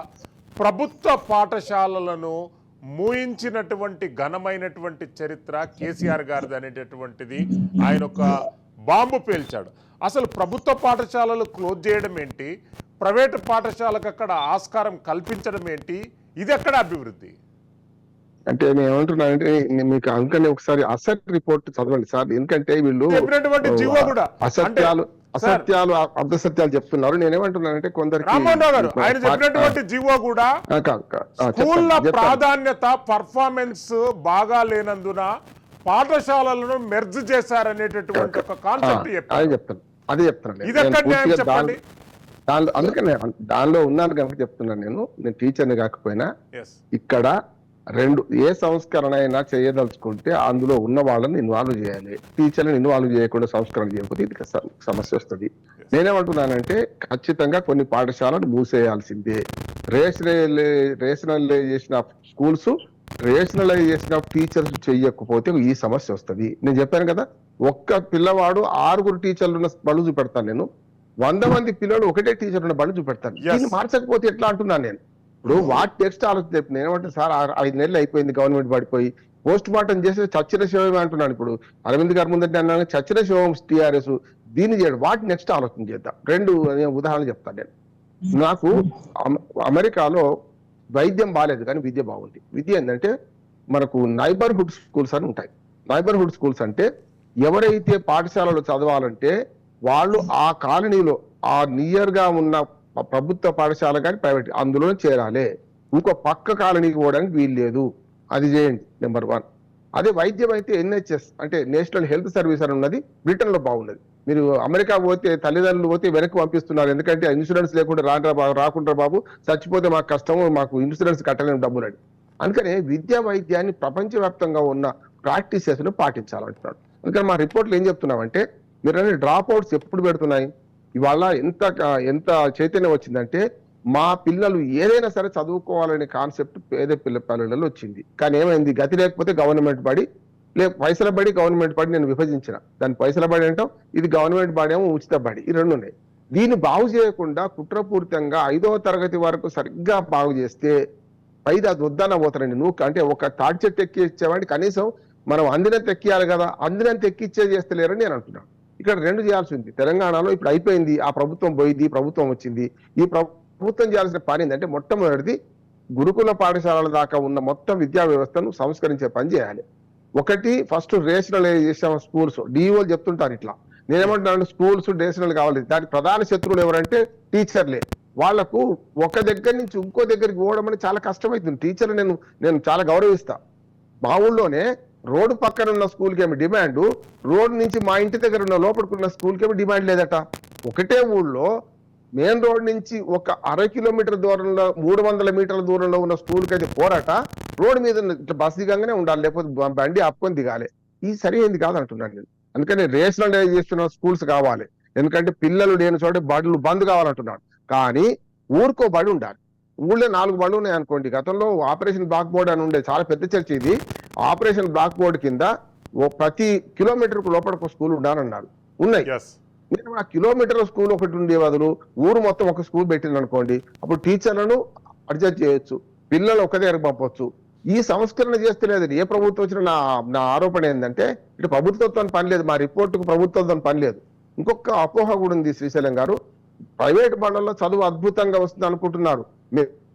ప్రభుత్వ పాఠశాలలను మూయించినటువంటి ఘనమైనటువంటి చరిత్ర కేసీఆర్ గారిది అనేటటువంటిది ఆయన ఒక బాంబు పేల్చాడు. అసలు ప్రభుత్వ పాఠశాలలు క్లోజ్ చేయడం ఏంటి, ప్రైవేటు పాఠశాలకు అక్కడ ఆస్కారం కల్పించడం ఏంటి, ఇది ఎక్కడ అభివృద్ధి? అంటే నేను ఏమంటున్నానంటే మీకు అందుకని ఒకసారి అసెట్ రిపోర్ట్ చదవండి సార్. ఎందుకంటే వీళ్ళు అసత్యాలు అర్ధసత్యాలు చెప్తున్నారు. నేనేమంటున్నానంటే కొందరికి రామ్మోహన్ రావు గారు ఆయన చెప్పినటువంటి జీవో కూడా స్కూళ్ళ ప్రాధాన్యత పర్ఫార్మెన్స్ బాగా లేనందున పాఠశాలలను మెర్జ్ చేశారనేటటువంటి ఒక కాన్సెప్ట్ చెప్తాను. అదే చెప్తాను. అందుకనే దానిలో ఉన్నాను కనుక చెప్తున్నాను. నేను టీచర్ని కాకపోయినా ఇక్కడ ఏ సంస్కరణ అయినా చేయదలుచుకుంటే అందులో ఉన్న వాళ్ళని ఇన్వాల్వ్ చేయాలి. టీచర్లను ఇన్వాల్వ్ చేయకుండా సంస్కరణ చేయకపోతే ఇది సమస్య వస్తుంది. నేనేమంటున్నానంటే ఖచ్చితంగా కొన్ని పాఠశాలను మూసేయాల్సిందే. Rationalisation of schools, rationalisation of teachers చెయ్యకపోతే ఈ సమస్య వస్తుంది. నేను చెప్పాను కదా, ఒక్క పిల్లవాడు 6 టీచర్లు ఉన్న బళ్ళు చూపెడతాను. నేను 100 మంది పిల్లలు ఒకటే టీచర్ ఉన్న బళ్ళు చూపెడతాను. దీన్ని మార్చకపోతే ఎట్లా అంటున్నాను నేను. ఇప్పుడు వాటి టెక్స్ట్ ఆలోచన చెప్తున్నాను. ఏమంటే సార్ 5 నెలలు అయిపోయింది గవర్నమెంట్ పడిపోయి, పోస్ట్ మార్టం చేసి చచ్చిన శివమే అంటున్నాను. ఇప్పుడు అరవింద్ గారి ముందంటే అన్నాను చచ్చిన శివం టీఆర్ఎస్, దీన్ని చేయడం. వాటి నెక్స్ట్ ఆలోచన చేద్దాం. 2 ఉదాహరణలు చెప్తాను నేను. నాకు అమెరికాలో వైద్యం బాగాలేదు కానీ విద్య బాగుంది. విద్య ఏంటంటే మనకు నైబర్హుడ్ స్కూల్స్ అని ఉంటాయి. నైబర్హుడ్ స్కూల్స్ అంటే ఎవరైతే పాఠశాలలో చదవాలంటే వాళ్ళు ఆ కాలనీలో ఆ నియర్ గా ఉన్న ప్రభుత్వ పాఠశాల కానీ ప్రైవేట్ అందులో చేరాలి. ఇంకో పక్క కాలనీకి పోవడానికి వీలు లేదు. అది చేయండి నెంబర్ 1. అదే వైద్యం అయితే NHS అంటే నేషనల్ హెల్త్ సర్వీస్ అని ఉన్నది, బ్రిటన్ లో బాగున్నది. మీరు అమెరికా పోతే తల్లిదండ్రులు పోతే వెనక్కి పంపిస్తున్నారు. ఎందుకంటే ఇన్సూరెన్స్ లేకుండా రాకుండా బాబు చచ్చిపోతే మాకు కష్టము, మాకు ఇన్సూరెన్స్ కట్టలేని డబ్బులని. అందుకనే విద్యా వైద్యాన్ని ప్రపంచవ్యాప్తంగా ఉన్న ప్రాక్టీసెస్ ను పాటించాలంటున్నాడు. అందుకని మా రిపోర్ట్లు ఏం చెప్తున్నామంటే మీరు డ్రాప్ అవుట్స్ ఎప్పుడు పెడుతున్నాయి. ఇవాళ ఎంత చైతన్యం వచ్చిందంటే మా పిల్లలు ఏదైనా సరే చదువుకోవాలనే కాన్సెప్ట్ పేద పిల్లలలో వచ్చింది. కానీ ఏమైంది, గతి లేకపోతే గవర్నమెంట్ బడి పైసల బడి గవర్నమెంట్ బడి నేను విభజించిన. దాని పైసల బడి అంటాం, ఇది గవర్నమెంట్ బడి ఏమో ఉచిత బడి. ఈ 2 ఉన్నాయి. దీన్ని బాగు చేయకుండా కుట్రపూరితంగా 5వ తరగతి వరకు సరిగ్గా బాగు చేస్తే పైది అది వద్దన్న పోతారండి. నువ్వు అంటే ఒక తాడి చెట్టు ఎక్కి ఇచ్చేవాడిని కనీసం మనం అందినంత ఎక్కియాలి కదా, అందినంత ఎక్కిచ్చే చేస్తలేరని నేను అంటున్నాను. ఇక్కడ 2 చేయాల్సి ఉంది. తెలంగాణలో ఇప్పుడు అయిపోయింది, ఆ ప్రభుత్వం పోయింది, ఈ ప్రభుత్వం వచ్చింది. ఈ ప్రభుత్వం చేయాల్సిన పని ఏంటంటే మొట్టమొదటిది గురుకుల పాఠశాలల దాకా ఉన్న మొత్తం విద్యా వ్యవస్థను సంస్కరించే పని చేయాలి. ఒకటి ఫస్ట్ రేషనలైజేషన్ స్కూల్స్, డిఓలు చెప్తుంటారు ఇట్లా. నేనేమంటున్నాను, స్కూల్స్ రేషనల్ కావాలి. దానికి ప్రధాన శత్రువులు ఎవరంటే టీచర్లే. వాళ్లకు ఒక దగ్గర నుంచి ఇంకో దగ్గరికి పోవడం అనేది చాలా కష్టమవుతుంది. టీచర్లు నేను చాలా గౌరవిస్తా. మా ఊళ్ళోనే రోడ్డు పక్కన ఉన్న స్కూల్కి ఏమి డిమాండ్, రోడ్డు నుంచి మా ఇంటి దగ్గర ఉన్న లోపలికున్న స్కూల్కి ఏమి డిమాండ్ లేదట. ఒకటే ఊళ్ళో మెయిన్ రోడ్ నుంచి ఒక 1/2 కిలోమీటర్ దూరంలో 300 మీటర్ల దూరంలో ఉన్న స్కూల్కి అయితే పోరాట, రోడ్డు మీద బస్ దిగంగానే ఉండాలి, లేకపోతే బండి ఆపుకొని దిగాలి. ఈ సరైనది కాదు అంటున్నాను నేను. అందుకని రేషనలైజ్ చేస్తున్న స్కూల్స్ కావాలి. ఎందుకంటే పిల్లలు లేని చోట బడులు బంద్ కావాలంటున్నాడు. కానీ ఊరికో బడి ఉండాలి. ఊళ్ళో 4 బడులు ఉన్నాయి అనుకోండి. గతంలో ఆపరేషన్ బ్లాక్ బోర్డ్ అని ఉండే, చాలా పెద్ద చర్చ ఇది. ఆపరేషన్ బ్లాక్ బోర్డ్ కింద ప్రతి కిలోమీటర్ లోపలికి స్కూల్ ఉండాలన్నారు. ఉన్నాయి. నేను ఆ కిలోమీటర్ స్కూల్ ఒకటి ఉండే బదులు ఊరు మొత్తం ఒక స్కూల్ పెట్టింది అనుకోండి, అప్పుడు టీచర్లను అడ్జస్ట్ చేయొచ్చు, పిల్లలు ఒక దగ్గర పంపొచ్చు. ఈ సంస్కరణ చేస్తలేదు ఏ ప్రభుత్వం వచ్చినా. నా ఆరోపణ ఏంటంటే ఇటు ప్రభుత్వంతో పని లేదు, మా రిపోర్టుకు ప్రభుత్వంతో పని లేదు. ఇంకొక అపోహ కూడా ఉంది శ్రీశైలం గారు. ప్రైవేట్ బడుల్లో చదువు అద్భుతంగా వస్తుంది అనుకుంటున్నారు.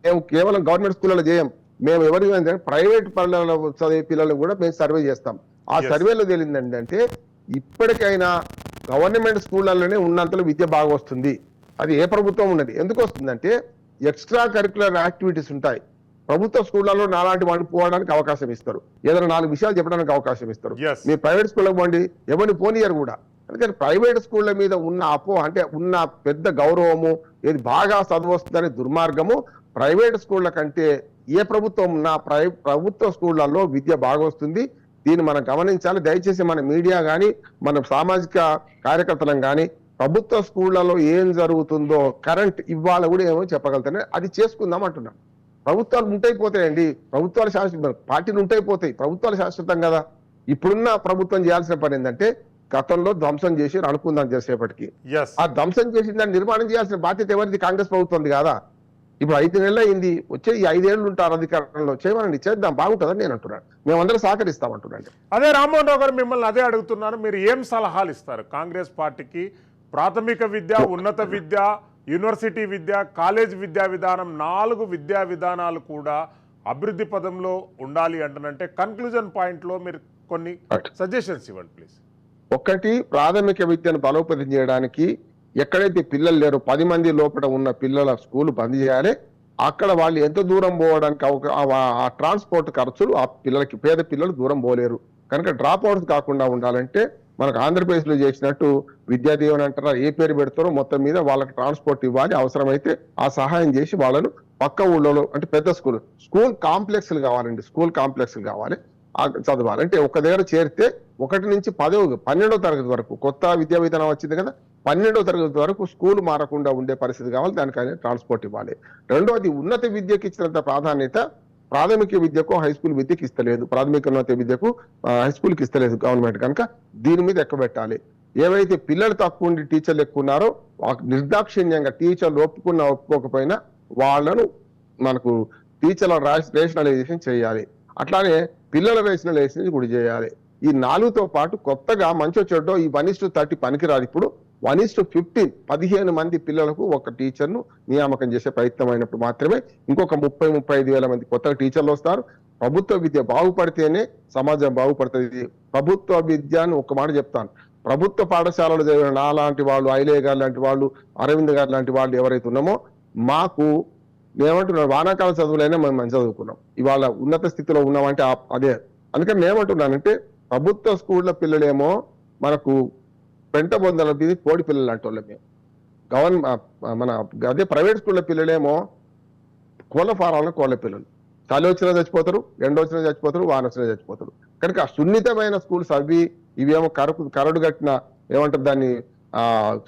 మేము కేవలం గవర్నమెంట్ స్కూళ్ళలో చేయం. మేము ఎవరికి ప్రైవేట్ బడులలో చదివే పిల్లలు కూడా మేము సర్వే చేస్తాం. ఆ సర్వేలో తేలింది ఏంటంటే ఇప్పటికైనా గవర్నమెంట్ స్కూళ్ళలోనే ఉన్నంతలో విద్య బాగా వస్తుంది. అది ఏ ప్రభుత్వం ఉన్నది. ఎందుకు వస్తుందంటే ఎక్స్ట్రా కరిక్యులర్ యాక్టివిటీస్ ఉంటాయి. ప్రభుత్వ స్కూళ్ళలో నాలాంటి వాడిని పోవడానికి అవకాశం ఇస్తారు, ఏదైనా 4 విషయాలు చెప్పడానికి అవకాశం ఇస్తారు. మీరు ప్రైవేట్ స్కూళ్ళకి పోండి, ఎవరిని పోనీయరు కూడా. అందుకని ప్రైవేట్ స్కూళ్ళ మీద ఉన్న అంటే ఉన్న పెద్ద గౌరవము, ఏది బాగా చదువు వస్తుందనే దుర్మార్గము ప్రైవేట్ స్కూళ్ళ కంటే ఏ ప్రభుత్వం ఉన్నా ప్రభుత్వ స్కూళ్ళల్లో విద్య బాగా వస్తుంది. దీన్ని మనం గమనించాలి. దయచేసి మన మీడియా కానీ మన సామాజిక కార్యకర్తలం కానీ ప్రభుత్వ స్కూళ్ళలో ఏం జరుగుతుందో కరెంట్ ఇవాళ కూడా ఏమో చెప్పగలుగుతానే, అది చేసుకుందాం అంటున్నాం. ప్రభుత్వాలు ఉంటాయిపోతాయండి, ప్రభుత్వాలు శాశ్వతం, పార్టీలు ఉంటాయిపోతాయి, ప్రభుత్వాలు శాశ్వతం కదా. ఇప్పుడున్న ప్రభుత్వం చేయాల్సిన పని ఏంటంటే గతంలో ధ్వంసం చేసి అనుకుందాం చేసేపటికి. ఆ ధ్వంసం చేసి దాన్ని నిర్మాణం చేయాల్సిన బాధ్యత ఎవరిది? కాంగ్రెస్ ప్రభుత్వం కదా. ఇప్పుడు 5 నెలలు అయింది, వచ్చే ఈ 5 ఏళ్ళు ఉంటారు అధికారంలో, చేయమనండి, చేద్దాం, బాగుంటుందని నేను అంటున్నాను. మేమందరం సహకరిస్తామంటున్నాను. అదే రామ్మోహన్ రావు గారు, మిమ్మల్ని అదే అడుగుతున్నాను. మీరు ఏం సలహాలు ఇస్తారు కాంగ్రెస్ పార్టీకి? ప్రాథమిక విద్య, ఉన్నత విద్య, యూనివర్సిటీ విద్య, కాలేజ్ విద్యా విధానం 4 విద్యా విధానాలు కూడా అభివృద్ధి పదంలో ఉండాలి అంటనంటే కన్క్లూజన్ పాయింట్లో మీరు కొన్ని సజెషన్స్ ఇవ్వండి ప్లీజ్. ఒకటి, ప్రాథమిక విద్యను బలోపేతం చేయడానికి ఎక్కడైతే పిల్లలు లేరో 10 మంది లోపల ఉన్న పిల్లల స్కూల్ బంద్ చేయాలి. అక్కడ వాళ్ళు ఎంత దూరం పోవడానికి ఆ ట్రాన్స్పోర్ట్ ఖర్చులు ఆ పిల్లలకి, పేద పిల్లలు దూరం పోలేరు కనుక డ్రాప్ అవుట్స్ కాకుండా ఉండాలంటే మనకు ఆంధ్రప్రదేశ్ లో చేసినట్టు విద్యా దీవెన అంటారా, ఏ పేరు పెడతారో మొత్తం మీద వాళ్ళకి ట్రాన్స్పోర్ట్ ఇవ్వాలి. అవసరమైతే ఆ సహాయం చేసి వాళ్ళను పక్క ఊళ్ళలో, అంటే పెద్ద స్కూల్ కాంప్లెక్స్లు కావాలండి, స్కూల్ కాంప్లెక్స్లు కావాలి, చదవాలి. అంటే ఒక దగ్గర చేరితే 1 నుంచి 12వ తరగతి వరకు, కొత్త విద్యా విధానం వచ్చింది కదా, 12వ తరగతి వరకు స్కూల్ మారకుండా ఉండే పరిస్థితి కావాలి. దానికైనా ట్రాన్స్పోర్ట్ ఇవ్వాలి. రెండోది, ఉన్నత విద్యకి ఇచ్చినంత ప్రాధాన్యత ప్రాథమిక విద్యకు హై స్కూల్ విద్యకి ఇస్తలేదు, ప్రాథమిక ఉన్నత విద్యకు హై స్కూల్కి ఇస్తలేదు గవర్నమెంట్. కనుక దీని మీద ఎక్కువ పెట్టాలి. ఏవైతే పిల్లలు తక్కువ ఉండి టీచర్లు ఎక్కువ ఉన్నారో నిర్దాక్షిణ్యంగా టీచర్లు ఒప్పుకోకపోయినా వాళ్ళను మనకు టీచర్ల రేషనలైజేషన్ చేయాలి. అట్లానే పిల్లల రేషనలైజేషన్ కూడా చేయాలి. ఈ 4తో పాటు కొత్తగా మంచో చెడ్డో ఈ 1:30 పనికిరాదు. ఇప్పుడు 1:15 15 మంది పిల్లలకు ఒక టీచర్ను నియామకం చేసే ప్రయత్నం అయినప్పుడు మాత్రమే ఇంకొక 30-35 వేల మంది కొత్తగా టీచర్లు వస్తారు. ప్రభుత్వ విద్య బాగుపడితేనే సమాజం బాగుపడుతుంది. ప్రభుత్వ విద్యను ఒక మాట చెప్తాను, ప్రభుత్వ పాఠశాలలు చదివిన నాలాంటి వాళ్ళు, ఐలయ్య గారు లాంటి వాళ్ళు, అరవింద్ గారు లాంటి వాళ్ళు ఎవరైతే ఉన్నామో మాకు నేమంటున్నాను, వానాకాల చదువులైనా మేము మంచి చదువుకున్నాం, ఇవాళ ఉన్నత స్థితిలో ఉన్నామంటే అదే. అందుకని నేమంటున్నానంటే ప్రభుత్వ స్కూళ్ళ పిల్లలేమో మనకు పెంట బొందల మీద కోడి పిల్లలు లాంటి వాళ్ళం మేము. మన అదే ప్రైవేట్ స్కూళ్ళ పిల్లలేమో కోళ్ళ ఫారాలను కోళ్ళ పిల్లలు. చలి వచ్చినా చచ్చిపోతారు, ఎండ వచ్చినా చచ్చిపోతారు, వాన వచ్చినా చచ్చిపోతారు. కనుక ఆ సున్నితమైన స్కూల్స్ అవి ఇవేమో కరడు కట్టిన ఏమంటారు దాన్ని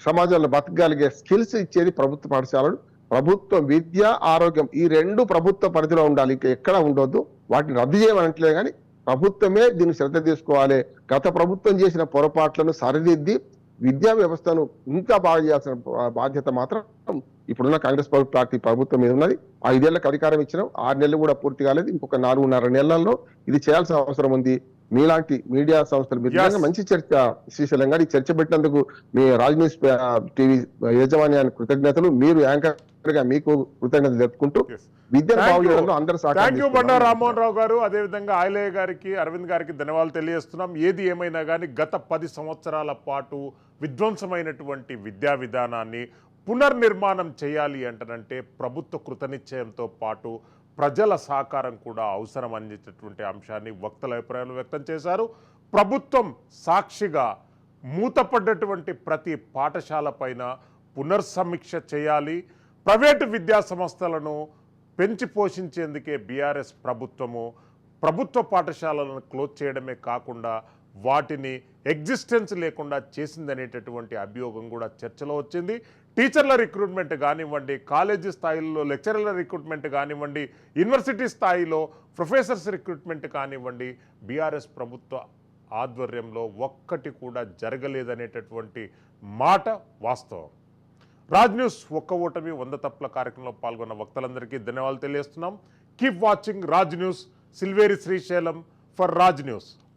సమాజంలో బతకగలిగే స్కిల్స్ ఇచ్చేది ప్రభుత్వ పాఠశాలలు. ప్రభుత్వ విద్య, ఆరోగ్యం ఈ 2 ప్రభుత్వ పరిధిలో ఉండాలి, ఇంకా ఎక్కడ ఉండొద్దు. వాటిని రద్దు చేయమనట్లే కానీ ప్రభుత్వమే దీన్ని శ్రద్ధ తీసుకోవాలి. గత ప్రభుత్వం చేసిన పొరపాట్లను సరిదిద్ది విద్యా వ్యవస్థను ఇంకా బాగా చేయాల్సిన బాధ్యత మాత్రం ఇప్పుడున్న కాంగ్రెస్ పార్టీ ప్రభుత్వం మీద ఉన్నది. 5 ఏళ్లకు అధికారం ఇచ్చినాం, 6 నెలలు కూడా పూర్తి కాలేదు. ఇంకొక 4.5 నెలల్లో ఇది చేయాల్సిన అవసరం ఉంది. మీలాంటి మీడియా సంస్థలు మీరు Yes. నిజంగా మంచి చర్చ శ్రీశైలం గారు ఈ చర్చ పెట్టినందుకు మీ రాజ్ న్యూస్ టీవీ యాజమాన్యానికి కృతజ్ఞతలు, మీరు యాంకర్ గా మీకు కృతజ్ఞతలు చెప్పుకుంటూ Yes. విద్యను బాగు చేయడంలో అందరూ థ్యాంక్ యూ బండా సహకారం రామ్మోహన్ రావు గారు, అదేవిధంగా ఆయిలయ్య గారికి, అరవింద్ గారికి ధన్యవాదాలు తెలియజేస్తున్నాం. ఏది ఏమైనా కానీ గత 10 సంవత్సరాల పాటు విధ్వంసమైనటువంటి విద్యా విధానాన్ని పునర్నిర్మాణం చేయాలి అంటనంటే ప్రభుత్వ కృతనిశ్చయంతో పాటు ప్రజల సహకారం కూడా అవసరం అనేటటువంటి అంశాన్ని వక్తల అభిప్రాయాలు వ్యక్తం చేశారు. ప్రభుత్వం సాక్షిగా మూతపడ్డటువంటి ప్రతి పాఠశాల పైన పునర్సమీక్ష చేయాలి. ప్రైవేటు విద్యా సంస్థలను పెంచి పోషించేందుకే బీఆర్ఎస్ ప్రభుత్వము ప్రభుత్వ పాఠశాలలను క్లోజ్ చేయడమే కాకుండా వాటిని ఎగ్జిస్టెన్స్ లేకుండా చేసిందనేటటువంటి అభియోగం కూడా చర్చలో వచ్చింది. టీచర్ల రిక్రూట్మెంట్ కానివ్వండి, కాలేజీ స్థాయిలో లెక్చరర్ల రిక్రూట్మెంట్ కానివ్వండి, యూనివర్సిటీ స్థాయిలో ప్రొఫెసర్స్ రిక్రూట్మెంట్ కానివ్వండి, బీఆర్ఎస్ ప్రభుత్వ ఆధ్వర్యంలో ఒక్కటి కూడా జరగలేదనేటటువంటి మాట వాస్తవం. రాజ్ న్యూస్ ఒక్క ఓటమి 100 తప్పుల కార్యక్రమంలో పాల్గొన్న వక్తలందరికీ ధన్యవాదాలు తెలియజేస్తున్నాం. Keep watching Raj news. Silveri Srisailam for Raj news.